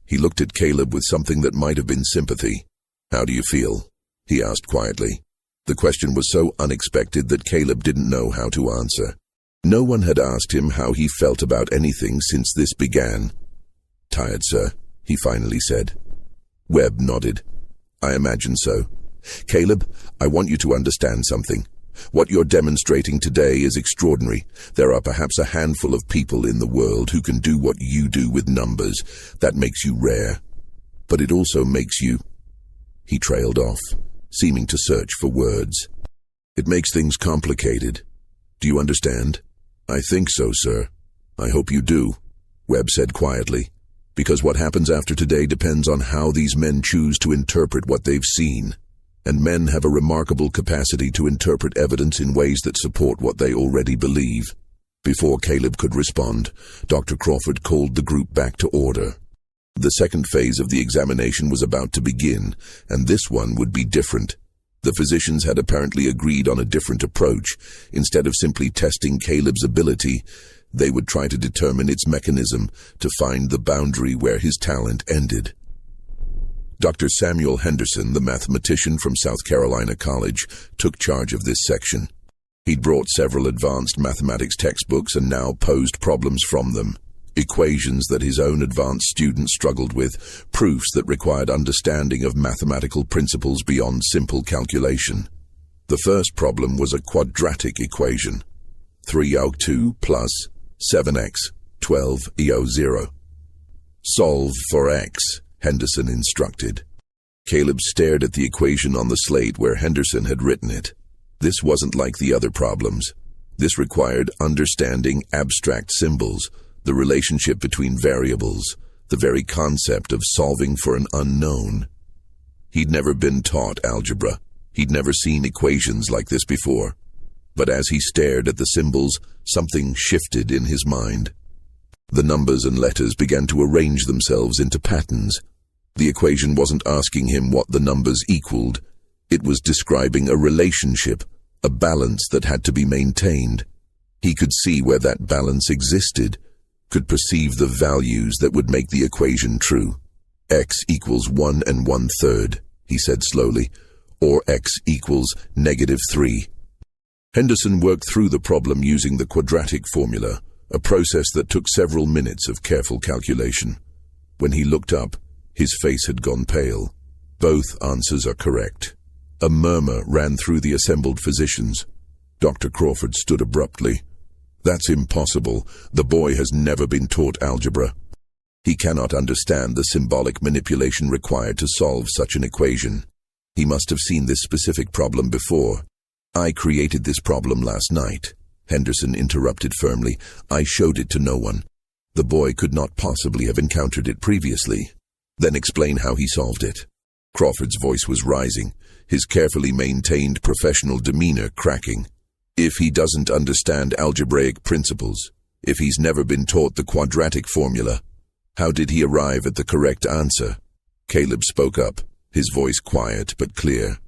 Speaker 1: He looked at Caleb with something that might have been sympathy. "How do you feel?" he asked quietly. The question was so unexpected that Caleb didn't know how to answer. No one had asked him how he felt about anything since this began. "Tired, sir," he finally said. Webb nodded. "I imagine so. Caleb, I want you to understand something. What you're demonstrating today is extraordinary. There are perhaps a handful of people in the world who can do what you do with numbers. That makes you rare. But it also makes you—" He trailed off, seeming to search for words. "It makes things complicated. Do you understand?" "I think so, sir." "I hope you do," Webb said quietly, "because what happens after today depends on how these men choose to interpret what they've seen. And men have a remarkable capacity to interpret evidence in ways that support what they already believe." Before Caleb could respond, Dr. Crawford called the group back to order. The second phase of the examination was about to begin, and this one would be different. The physicians had apparently agreed on a different approach. Instead of simply testing Caleb's ability, they would try to determine its mechanism to find the boundary where his talent ended. Dr. Samuel Henderson, the mathematician from South Carolina College, took charge of this section. He'd brought several advanced mathematics textbooks and now posed problems from them. Equations that his own advanced students struggled with, proofs that required understanding of mathematical principles beyond simple calculation. The first problem was a quadratic equation. 3 2 plus 7x, 12 0. Solve for x, Henderson instructed. Caleb stared at the equation on the slate where Henderson had written it. This wasn't like the other problems. This required understanding abstract symbols, the relationship between variables, the very concept of solving for an unknown. He'd never been taught algebra. He'd never seen equations like this before. But as he stared at the symbols, something shifted in his mind. The numbers and letters began to arrange themselves into patterns. The equation wasn't asking him what the numbers equaled. It was describing a relationship, a balance that had to be maintained. He could see where that balance existed, could perceive the values that would make the equation true. X equals 1 1/3, he said slowly, or X equals -3. Henderson worked through the problem using the quadratic formula, a process that took several minutes of careful calculation. When he looked up, his face had gone pale. Both answers are correct. A murmur ran through the assembled physicians. Dr. Crawford stood abruptly. That's impossible. The boy has never been taught algebra. He cannot understand the symbolic manipulation required to solve such an equation. He must have seen this specific problem before. I created this problem last night, Henderson interrupted firmly. I showed it to no one. The boy could not possibly have encountered it previously. Then explain how he solved it. Crawford's voice was rising, his carefully maintained professional demeanor cracking. If he doesn't understand algebraic principles, if he's never been taught the quadratic formula, how did he arrive at the correct answer? Caleb spoke up, his voice quiet but clear.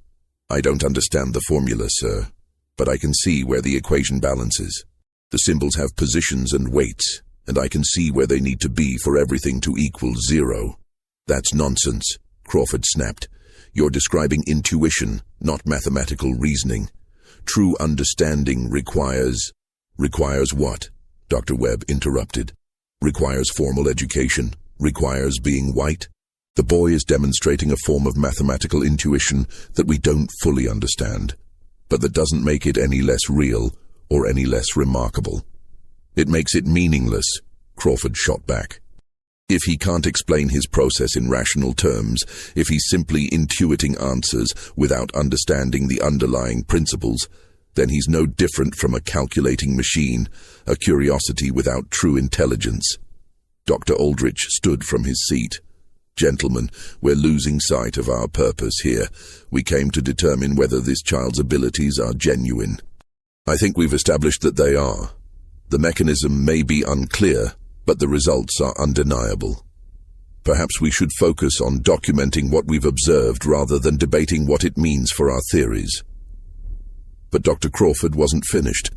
Speaker 1: I don't understand the formula, sir, but I can see where the equation balances. The symbols have positions and weights, and I can see where they need to be for everything to equal 0. That's nonsense, Crawford snapped. You're describing intuition, not mathematical reasoning. True understanding requires what? Dr. Webb interrupted. Requires formal education, requires being white. The boy is demonstrating a form of mathematical intuition that we don't fully understand, but that doesn't make it any less real or any less remarkable. It makes it meaningless, Crawford shot back. If he can't explain his process in rational terms, if he's simply intuiting answers without understanding the underlying principles, then he's no different from a calculating machine, a curiosity without true intelligence. Dr. Aldrich stood from his seat. Gentlemen, we're losing sight of our purpose here. We came to determine whether this child's abilities are genuine. I think we've established that they are. The mechanism may be unclear, but the results are undeniable. Perhaps we should focus on documenting what we've observed rather than debating what it means for our theories. But Dr. Crawford wasn't finished.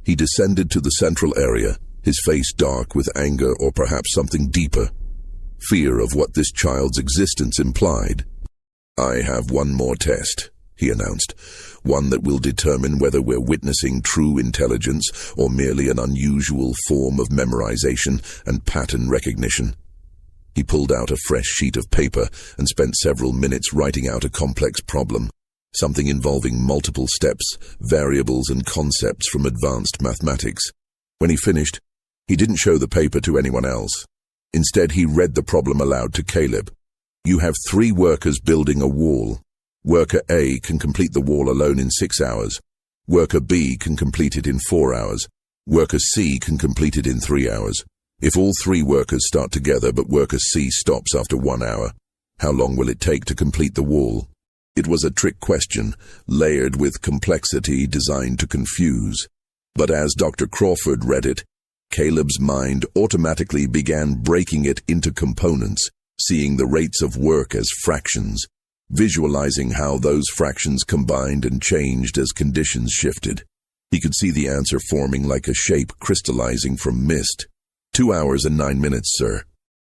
Speaker 1: He descended to the central area, his face dark with anger or perhaps something deeper. Fear of what this child's existence implied. I have one more test, he announced, one that will determine whether we're witnessing true intelligence or merely an unusual form of memorization and pattern recognition. He pulled out a fresh sheet of paper and spent several minutes writing out a complex problem, something involving multiple steps, variables and concepts from advanced mathematics. When he finished, he didn't show the paper to anyone else. Instead, he read the problem aloud to Caleb. You have 3 workers building a wall. Worker A can complete the wall alone in 6 hours. Worker B can complete it in 4 hours. Worker C can complete it in 3 hours. If all 3 workers start together but worker C stops after 1 hour, how long will it take to complete the wall? It was a trick question, layered with complexity designed to confuse. But as Dr. Crawford read it, Caleb's mind automatically began breaking it into components, seeing the rates of work as fractions, visualizing how those fractions combined and changed as conditions shifted. He could see the answer forming like a shape crystallizing from mist. 2 hours and 9 minutes, sir.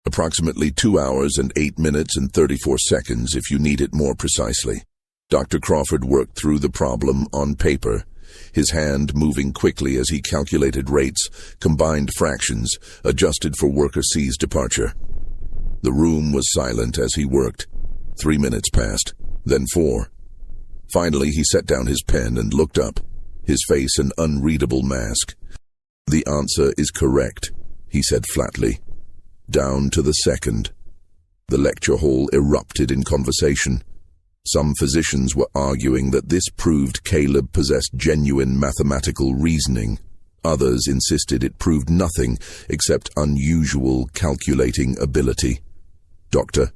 Speaker 1: Approximately 2 hours and 8 minutes and 34 seconds if you need it more precisely. Dr. Crawford worked through the problem on paper, his hand moving quickly as he calculated rates, combined fractions, adjusted for worker C's departure. The room was silent as he worked. 3 minutes passed, then 4. Finally, he set down his pen and looked up, his face an unreadable mask. The answer is correct, he said flatly. down to the second. The lecture hall erupted in conversation. Some physicians were arguing that this proved Caleb possessed genuine mathematical reasoning. Others insisted it proved nothing except unusual calculating ability. Doctor?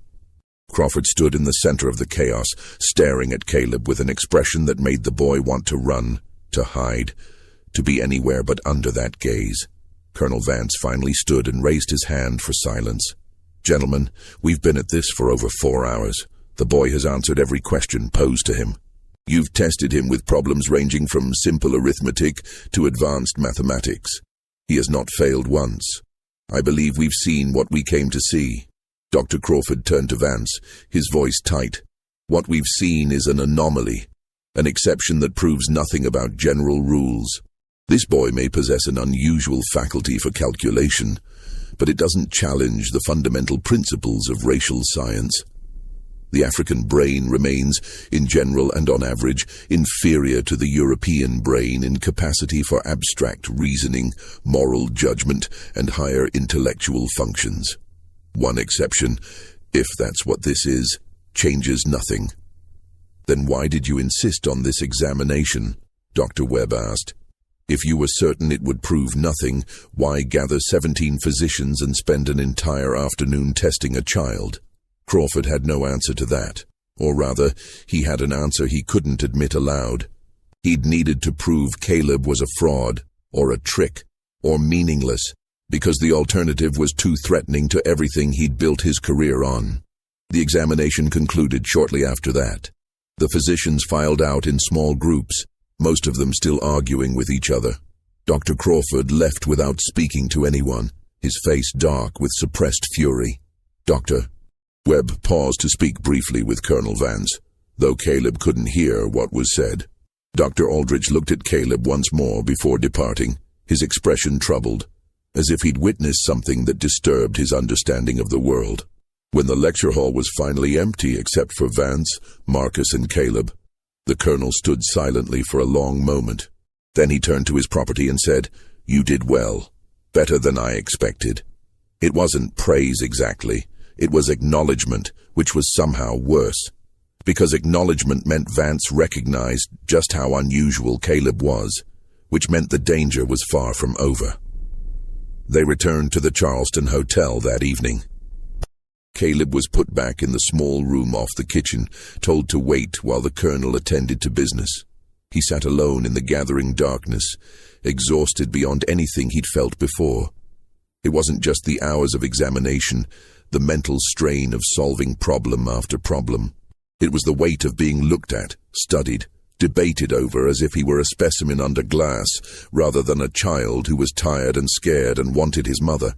Speaker 1: Crawford stood in the center of the chaos, staring at Caleb with an expression that made the boy want to run, to hide, to be anywhere but under that gaze. Colonel Vance finally stood and raised his hand for silence. Gentlemen, we've been at this for over 4 hours. The boy has answered every question posed to him. You've tested him with problems ranging from simple arithmetic to advanced mathematics. He has not failed once. I believe we've seen what we came to see. Dr. Crawford turned to Vance, his voice tight. What we've seen is an anomaly, an exception that proves nothing about general rules. This boy may possess an unusual faculty for calculation, but it doesn't challenge the fundamental principles of racial science. The African brain remains, in general and on average, inferior to the European brain in capacity for abstract reasoning, moral judgment, and higher intellectual functions. One exception, if that's what this is, changes nothing. Then why did you insist on this examination? Dr. Webb asked. If you were certain it would prove nothing, why gather 17 physicians and spend an entire afternoon testing a child? Crawford had no answer to that, or rather, he had an answer he couldn't admit aloud. He'd needed to prove Caleb was a fraud, or a trick, or meaningless, because the alternative was too threatening to everything he'd built his career on. The examination concluded shortly after that. The physicians filed out in small groups, most of them still arguing with each other. Dr. Crawford left without speaking to anyone, his face dark with suppressed fury. Doctor. Webb paused to speak briefly with Colonel Vance, though Caleb couldn't hear what was said. Dr. Aldrich looked at Caleb once more before departing, his expression troubled, as if he'd witnessed something that disturbed his understanding of the world. When the lecture hall was finally empty except for Vance, Marcus, and Caleb, the colonel stood silently for a long moment. Then he turned to his property and said, "You did well. Better than I expected." It wasn't praise exactly. It was acknowledgement, which was somehow worse, because acknowledgement meant Vance recognized just how unusual Caleb was, which meant the danger was far from over. They returned to the Charleston Hotel that evening. Caleb was put back in the small room off the kitchen, told to wait while the colonel attended to business. He sat alone in the gathering darkness, exhausted beyond anything he'd felt before. It wasn't just the hours of examination, the mental strain of solving problem after problem. It was the weight of being looked at, studied, debated over as if he were a specimen under glass, rather than a child who was tired and scared and wanted his mother.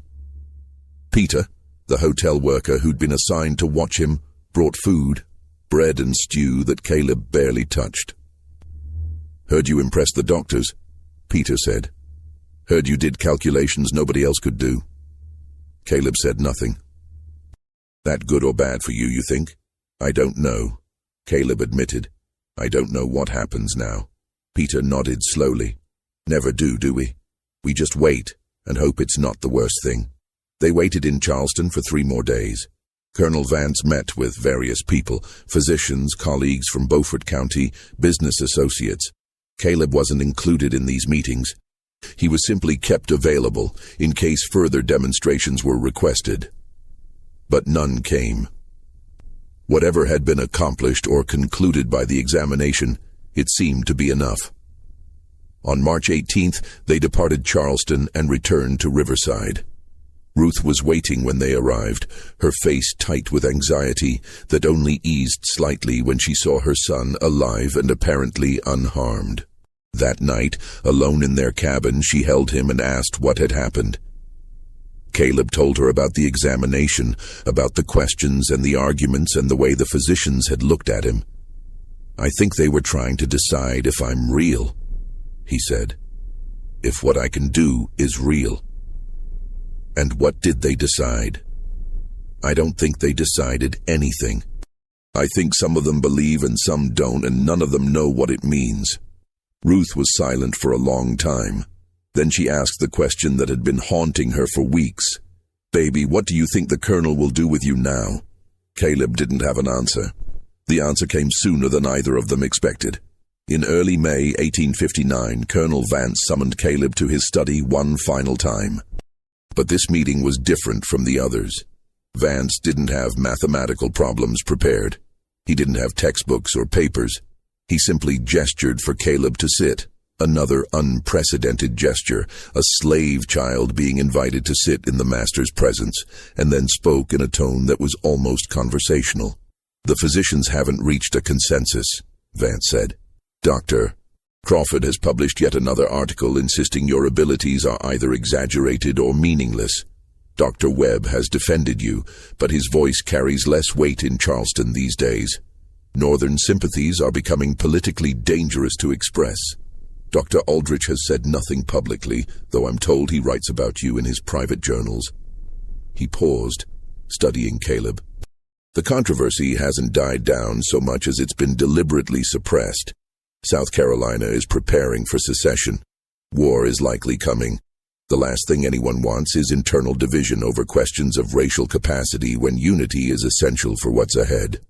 Speaker 1: Peter, the hotel worker who'd been assigned to watch him, brought food, bread and stew that Caleb barely touched. "Heard you impressed the doctors," Peter said. "Heard you did calculations nobody else could do." Caleb said nothing. "That good or bad for you think?" "I don't know," Caleb admitted. "I don't know what happens now." Peter nodded slowly. "Never do we? We just wait and hope it's not the worst thing." They waited in Charleston for 3 more days. Colonel Vance met with various people, physicians, colleagues from Beaufort County, business associates. Caleb wasn't included in these meetings. He was simply kept available in case further demonstrations were requested. But none came. Whatever had been accomplished or concluded by the examination, it seemed to be enough. On March 18th, they departed Charleston and returned to Riverside. Ruth was waiting when they arrived, her face tight with anxiety that only eased slightly when she saw her son alive and apparently unharmed. That night, alone in their cabin, she held him and asked what had happened. Caleb told her about the examination, about the questions and the arguments and the way the physicians had looked at him. "I think they were trying to decide if I'm real," he said. "If what I can do is real." "And what did they decide?" "I don't think they decided anything. I think some of them believe and some don't, and none of them know what it means." Ruth was silent for a long time. Then she asked the question that had been haunting her for weeks. "Baby, what do you think the Colonel will do with you now?" Caleb didn't have an answer. The answer came sooner than either of them expected. In early May 1859, Colonel Vance summoned Caleb to his study one final time. But this meeting was different from the others. Vance didn't have mathematical problems prepared. He didn't have textbooks or papers. He simply gestured for Caleb to sit. Another unprecedented gesture, a slave child being invited to sit in the master's presence, and then spoke in a tone that was almost conversational. "The physicians haven't reached a consensus," Vance said. "Dr. Crawford has published yet another article insisting your abilities are either exaggerated or meaningless. Dr. Webb has defended you, but his voice carries less weight in Charleston these days. Northern sympathies are becoming politically dangerous to express. Dr. Aldrich has said nothing publicly, though I'm told he writes about you in his private journals." He paused, studying Caleb. "The controversy hasn't died down so much as it's been deliberately suppressed. South Carolina is preparing for secession. War is likely coming. The last thing anyone wants is internal division over questions of racial capacity when unity is essential for what's ahead."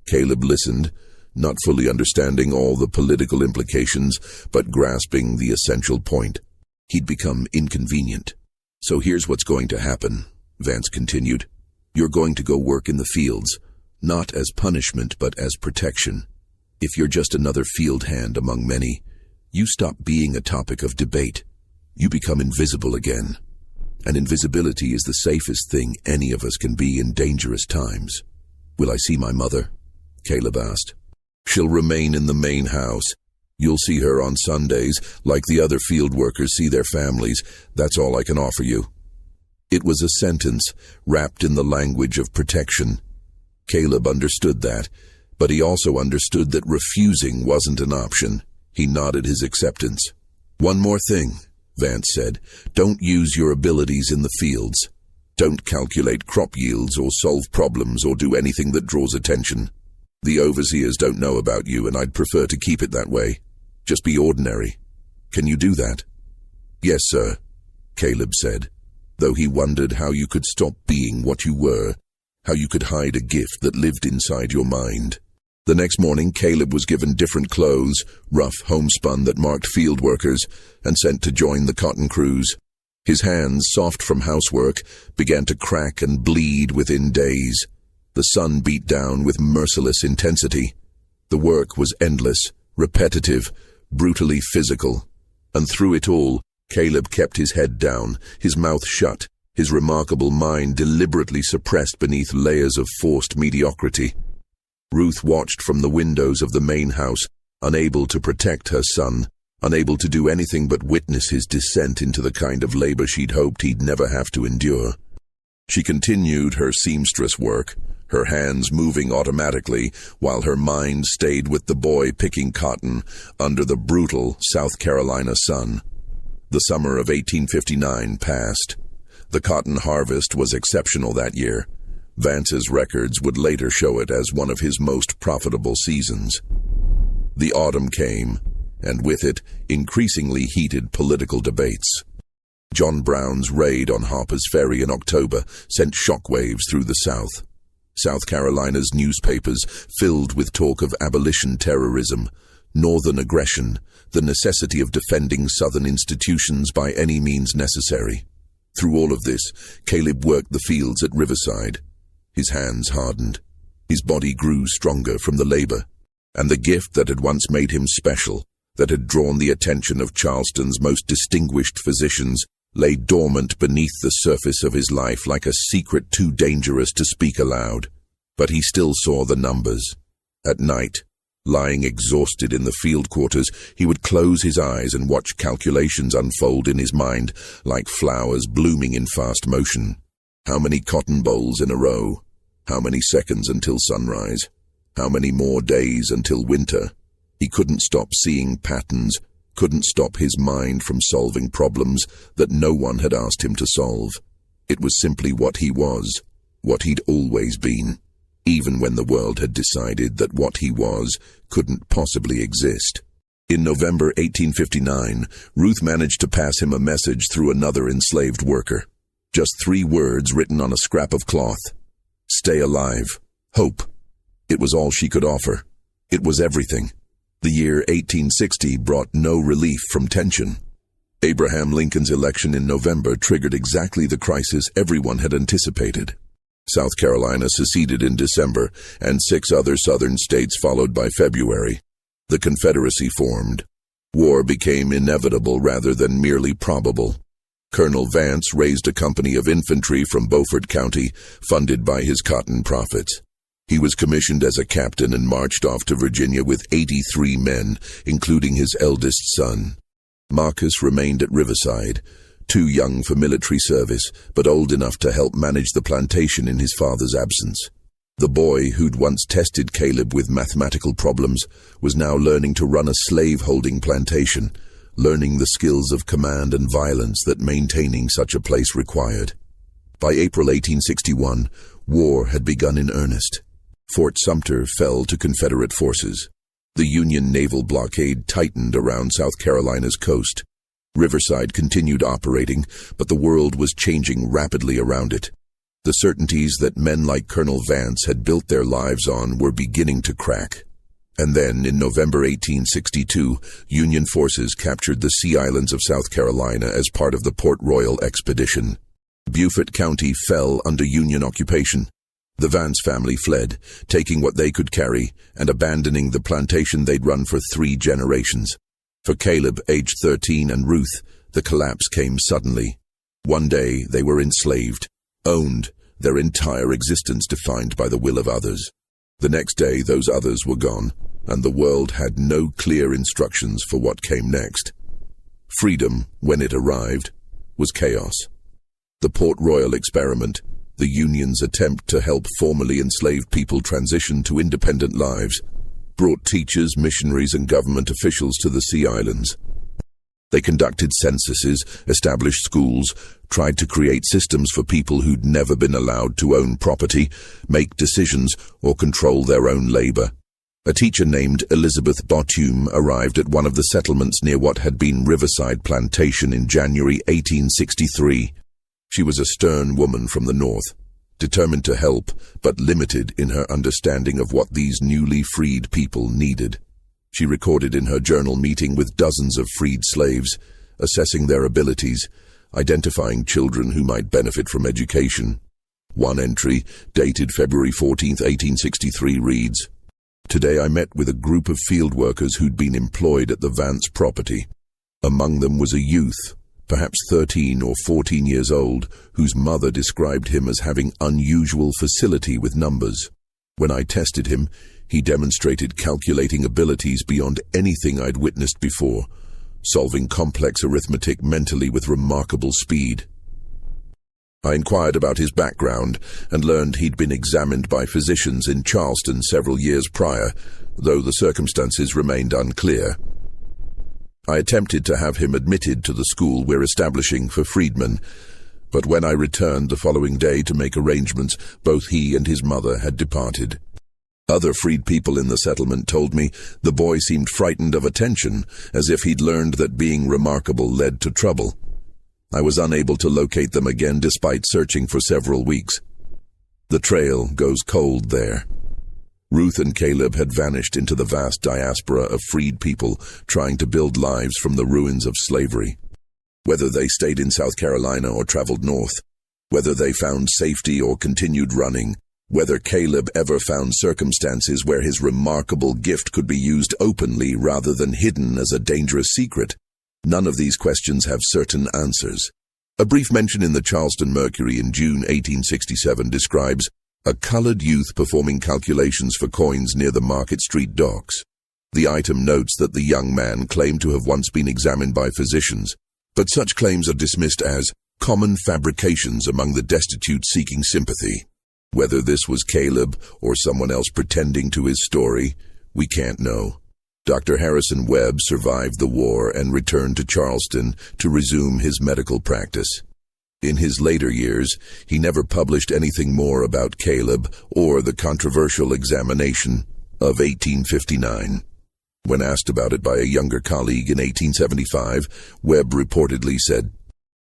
Speaker 1: Caleb listened, not fully understanding all the political implications, but grasping the essential point. He'd become inconvenient. "So here's what's going to happen," Vance continued. "You're going to go work in the fields, not as punishment but as protection. If you're just another field hand among many, you stop being a topic of debate. You become invisible again. And invisibility is the safest thing any of us can be in dangerous times." "Will I see my mother?" Caleb asked. "She'll remain in the main house. You'll see her on Sundays, like the other field workers see their families. That's all I can offer you." It was a sentence wrapped in the language of protection. Caleb understood that, but he also understood that refusing wasn't an option. He nodded his acceptance. "One more thing," Vance said. "Don't use your abilities in the fields. Don't calculate crop yields or solve problems or do anything that draws attention. The overseers don't know about you, and I'd prefer to keep it that way. Just be ordinary. Can you do that?" "Yes, sir," Caleb said, though he wondered how you could stop being what you were, how you could hide a gift that lived inside your mind. The next morning, Caleb was given different clothes, rough homespun that marked field workers, and sent to join the cotton crews. His hands, soft from housework, began to crack and bleed within days. The sun beat down with merciless intensity. The work was endless, repetitive, brutally physical. And through it all, Caleb kept his head down, his mouth shut, his remarkable mind deliberately suppressed beneath layers of forced mediocrity. Ruth watched from the windows of the main house, unable to protect her son, unable to do anything but witness his descent into the kind of labor she'd hoped he'd never have to endure. She continued her seamstress work, her hands moving automatically, while her mind stayed with the boy picking cotton under the brutal South Carolina sun. The summer of 1859 passed. The cotton harvest was exceptional that year. Vance's records would later show it as one of his most profitable seasons. The autumn came, and with it, increasingly heated political debates. John Brown's raid on Harper's Ferry in October sent shockwaves through the South. South Carolina's newspapers filled with talk of abolition terrorism, northern aggression, the necessity of defending Southern institutions by any means necessary. Through all of this, Caleb worked the fields at Riverside. His hands hardened. His body grew stronger from the labor, and the gift that had once made him special, that had drawn the attention of Charleston's most distinguished physicians, lay dormant beneath the surface of his life like a secret too dangerous to speak aloud. But he still saw the numbers. At night, lying exhausted in the field quarters, he would close his eyes and watch calculations unfold in his mind like flowers blooming in fast motion. How many cotton bolls in a row? How many seconds until sunrise? How many more days until winter? He couldn't stop seeing patterns, couldn't stop his mind from solving problems that no one had asked him to solve. It was simply what he was, what he'd always been, even when the world had decided that what he was couldn't possibly exist. In November 1859, Ruth managed to pass him a message through another enslaved worker. Just 3 words written on a scrap of cloth. Stay alive. Hope. It was all she could offer. It was everything. The year 1860 brought no relief from tension. Abraham Lincoln's election in November triggered exactly the crisis everyone had anticipated. South Carolina seceded in December, and 6 other southern states followed by February. The Confederacy formed. War became inevitable rather than merely probable. Colonel Vance raised a company of infantry from Beaufort County, funded by his cotton profits. He was commissioned as a captain and marched off to Virginia with 83 men, including his eldest son. Marcus remained at Riverside, too young for military service, but old enough to help manage the plantation in his father's absence. The boy who'd once tested Caleb with mathematical problems was now learning to run a slave-holding plantation, learning the skills of command and violence that maintaining such a place required. By April 1861, war had begun in earnest. Fort Sumter fell to Confederate forces. The Union naval blockade tightened around South Carolina's coast. Riverside continued operating, but the world was changing rapidly around it. The certainties that men like Colonel Vance had built their lives on were beginning to crack. And then, in November 1862, Union forces captured the Sea Islands of South Carolina as part of the Port Royal expedition. Beaufort County fell under Union occupation. The Vance family fled, taking what they could carry and abandoning the plantation they'd run for 3 generations. For Caleb, aged 13, and Ruth, the collapse came suddenly. One day, they were enslaved, owned, their entire existence defined by the will of others. The next day, those others were gone, and the world had no clear instructions for what came next. Freedom, when it arrived, was chaos. The Port Royal experiment, the Union's attempt to help formerly enslaved people transition to independent lives, brought teachers, missionaries, and government officials to the Sea Islands. They conducted censuses, established schools, tried to create systems for people who'd never been allowed to own property, make decisions, or control their own labor. A teacher named Elizabeth Bothume arrived at one of the settlements near what had been Riverside Plantation in January 1863. She was a stern woman from the north, determined to help, but limited in her understanding of what these newly freed people needed. She recorded in her journal meeting with dozens of freed slaves, assessing their abilities, identifying children who might benefit from education. One entry, dated February 14, 1863, reads, "Today I met with a group of field workers who'd been employed at the Vance property. Among them was a youth, perhaps 13 or 14 years old, whose mother described him as having unusual facility with numbers. When I tested him, he demonstrated calculating abilities beyond anything I'd witnessed before, solving complex arithmetic mentally with remarkable speed. I inquired about his background and learned he'd been examined by physicians in Charleston several years prior, though the circumstances remained unclear. I attempted to have him admitted to the school we're establishing for freedmen, but when I returned the following day to make arrangements, both he and his mother had departed. Other freed people in the settlement told me the boy seemed frightened of attention, as if he'd learned that being remarkable led to trouble. I was unable to locate them again despite searching for several weeks. The trail goes cold there. Ruth and Caleb had vanished into the vast diaspora of freed people trying to build lives from the ruins of slavery. Whether they stayed in South Carolina or traveled north, whether they found safety or continued running, whether Caleb ever found circumstances where his remarkable gift could be used openly rather than hidden as a dangerous secret, none of these questions have certain answers. A brief mention in the Charleston Mercury in June 1867 describes a colored youth performing calculations for coins near the Market Street docks. The item notes that the young man claimed to have once been examined by physicians, but such claims are dismissed as common fabrications among the destitute seeking sympathy. Whether this was Caleb or someone else pretending to his story, we can't know. Dr. Harrison Webb survived the war and returned to Charleston to resume his medical practice. In his later years, he never published anything more about Caleb or the controversial examination of 1859. When asked about it by a younger colleague in 1875, Webb reportedly said,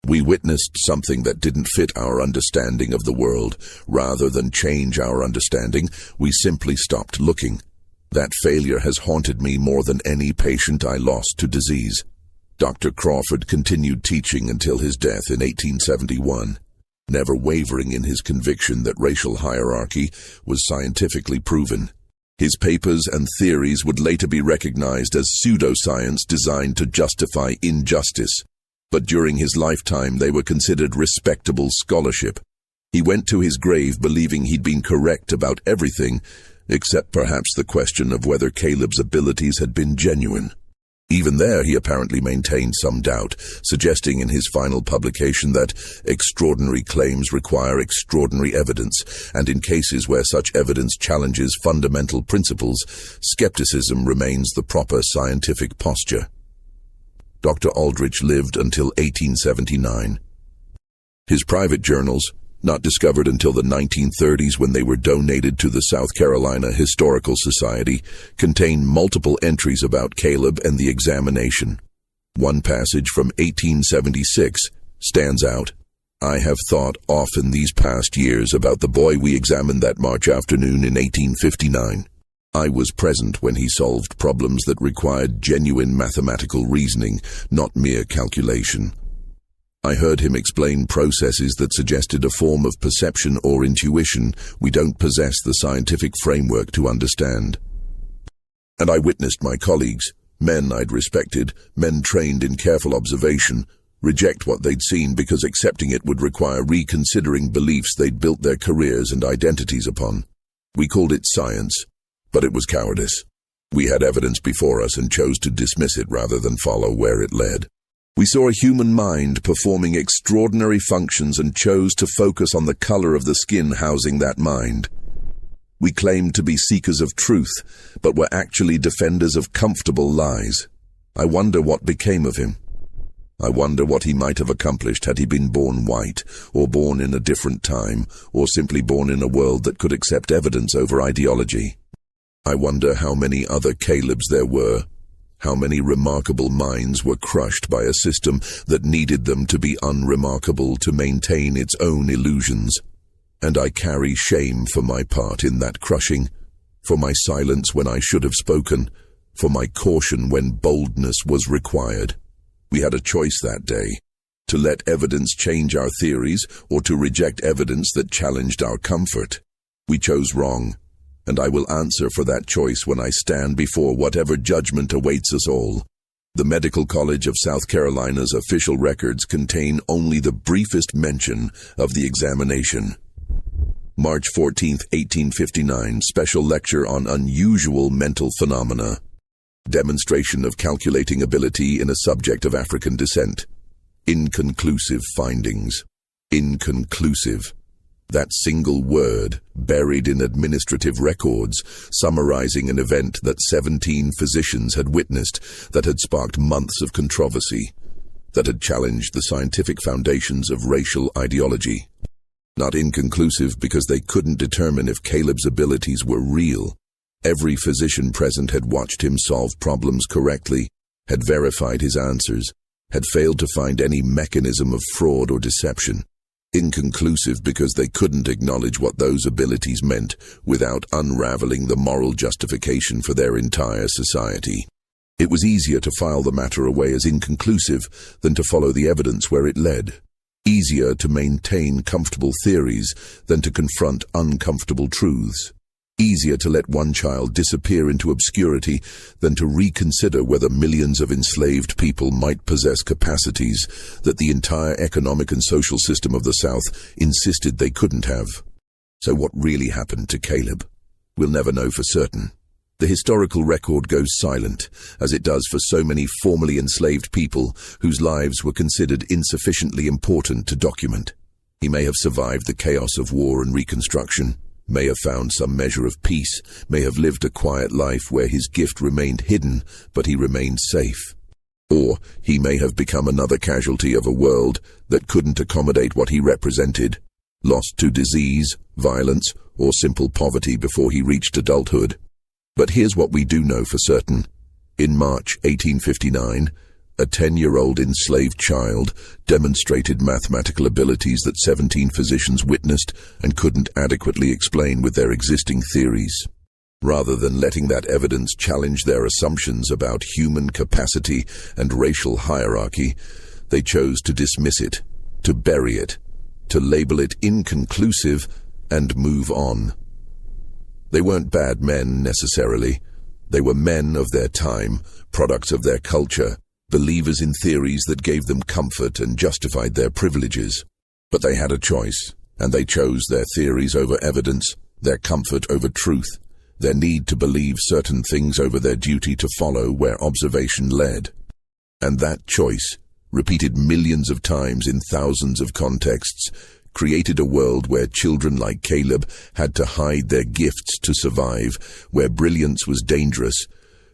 Speaker 1: We witnessed something that didn't fit our understanding of the world. Rather than change our understanding, we simply stopped looking. That failure has haunted me more than any patient I lost to disease. Dr. Crawford continued teaching until his death in 1871, never wavering in his conviction that racial hierarchy was scientifically proven. His papers and theories would later be recognized as pseudoscience designed to justify injustice, but during his lifetime they were considered respectable scholarship. He went to his grave believing he'd been correct about everything, except perhaps the question of whether Caleb's abilities had been genuine. Even there he apparently maintained some doubt, suggesting in his final publication that extraordinary claims require extraordinary evidence, and in cases where such evidence challenges fundamental principles, skepticism remains the proper scientific posture. Dr. Aldrich lived until 1879. His private journals, not discovered until the 1930s when they were donated to the South Carolina Historical Society, contain multiple entries about Caleb and the examination. One passage from 1876 stands out. "I have thought often these past years about the boy we examined that March afternoon in 1859. I was present when he solved problems that required genuine mathematical reasoning, not mere calculation. I heard him explain processes that suggested a form of perception or intuition we don't possess the scientific framework to understand. And I witnessed my colleagues, men I'd respected, men trained in careful observation, reject what they'd seen because accepting it would require reconsidering beliefs they'd built their careers and identities upon. We called it science, but it was cowardice. We had evidence before us and chose to dismiss it rather than follow where it led. We saw a human mind performing extraordinary functions and chose to focus on the color of the skin housing that mind. We claimed to be seekers of truth, but were actually defenders of comfortable lies. I wonder what became of him. I wonder what he might have accomplished had he been born white, or born in a different time, or simply born in a world that could accept evidence over ideology. I wonder how many other Calebs there were. How many remarkable minds were crushed by a system that needed them to be unremarkable to maintain its own illusions. And I carry shame for my part in that crushing, for my silence when I should have spoken, for my caution when boldness was required. We had a choice that day, to let evidence change our theories or to reject evidence that challenged our comfort. We chose wrong. And I will answer for that choice when I stand before whatever judgment awaits us all. The Medical College of South Carolina's official records contain only the briefest mention of the examination. March 14, 1859, special lecture on unusual mental phenomena. Demonstration of calculating ability in a subject of African descent. Inconclusive findings. Inconclusive. That single word, buried in administrative records, summarizing an event that 17 physicians had witnessed, that had sparked months of controversy, that had challenged the scientific foundations of racial ideology. Not inconclusive because they couldn't determine if Caleb's abilities were real. Every physician present had watched him solve problems correctly, had verified his answers, had failed to find any mechanism of fraud or deception. Inconclusive because they couldn't acknowledge what those abilities meant without unraveling the moral justification for their entire society. It was easier to file the matter away as inconclusive than to follow the evidence where it led. Easier to maintain comfortable theories than to confront uncomfortable truths. Easier to let one child disappear into obscurity than to reconsider whether millions of enslaved people might possess capacities that the entire economic and social system of the South insisted they couldn't have. So what really happened to Caleb? We'll never know for certain. The historical record goes silent, as it does for so many formerly enslaved people whose lives were considered insufficiently important to document. He may have survived the chaos of war and Reconstruction, may have found some measure of peace, may have lived a quiet life where his gift remained hidden, but he remained safe. Or he may have become another casualty of a world that couldn't accommodate what he represented, lost to disease, violence, or simple poverty before he reached adulthood. But here's what we do know for certain. In March 1859, A 10-year-old enslaved child demonstrated mathematical abilities that 17 physicians witnessed and couldn't adequately explain with their existing theories. Rather than letting that evidence challenge their assumptions about human capacity and racial hierarchy, they chose to dismiss it, to bury it, to label it inconclusive and move on. They weren't bad men necessarily. They were men of their time, products of their culture, believers in theories that gave them comfort and justified their privileges. But they had a choice, and they chose their theories over evidence, their comfort over truth, their need to believe certain things over their duty to follow where observation led. And that choice, repeated millions of times in thousands of contexts, created a world where children like Caleb had to hide their gifts to survive, where brilliance was dangerous,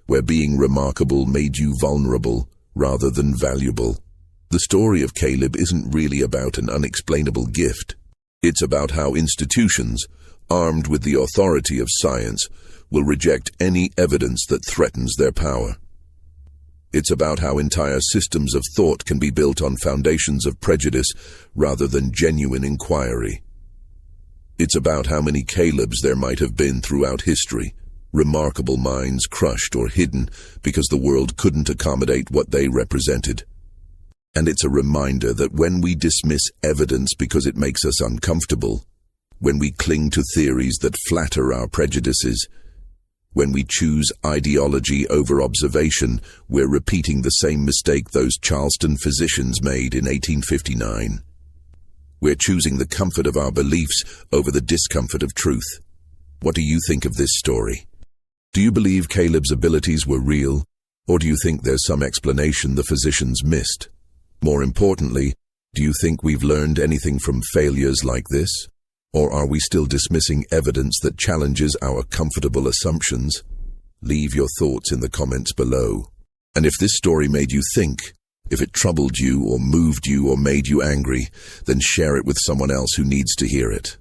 Speaker 1: where being remarkable made you vulnerable rather than valuable. The story of Caleb isn't really about an unexplainable gift. It's about how institutions, armed with the authority of science, will reject any evidence that threatens their power. It's about how entire systems of thought can be built on foundations of prejudice rather than genuine inquiry. It's about how many Calebs there might have been throughout history, remarkable minds crushed or hidden because the world couldn't accommodate what they represented. And it's a reminder that when we dismiss evidence because it makes us uncomfortable, when we cling to theories that flatter our prejudices, when we choose ideology over observation, we're repeating the same mistake those Charleston physicians made in 1859. We're choosing the comfort of our beliefs over the discomfort of truth. What do you think of this story? Do you believe Caleb's abilities were real, or do you think there's some explanation the physicians missed? More importantly, do you think we've learned anything from failures like this? Or are we still dismissing evidence that challenges our comfortable assumptions? Leave your thoughts in the comments below. And if this story made you think, if it troubled you or moved you or made you angry, then share it with someone else who needs to hear it.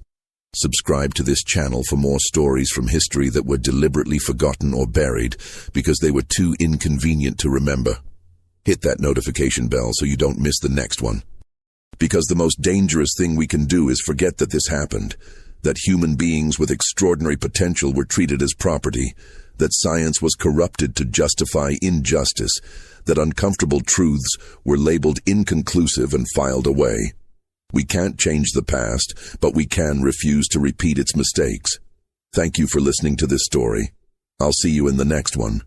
Speaker 1: Subscribe to this channel for more stories from history that were deliberately forgotten or buried because they were too inconvenient to remember. Hit that notification bell so you don't miss the next one. Because the most dangerous thing we can do is forget that this happened, that human beings with extraordinary potential were treated as property, that science was corrupted to justify injustice, that uncomfortable truths were labeled inconclusive and filed away. We can't change the past, but we can refuse to repeat its mistakes. Thank you for listening to this story. I'll see you in the next one.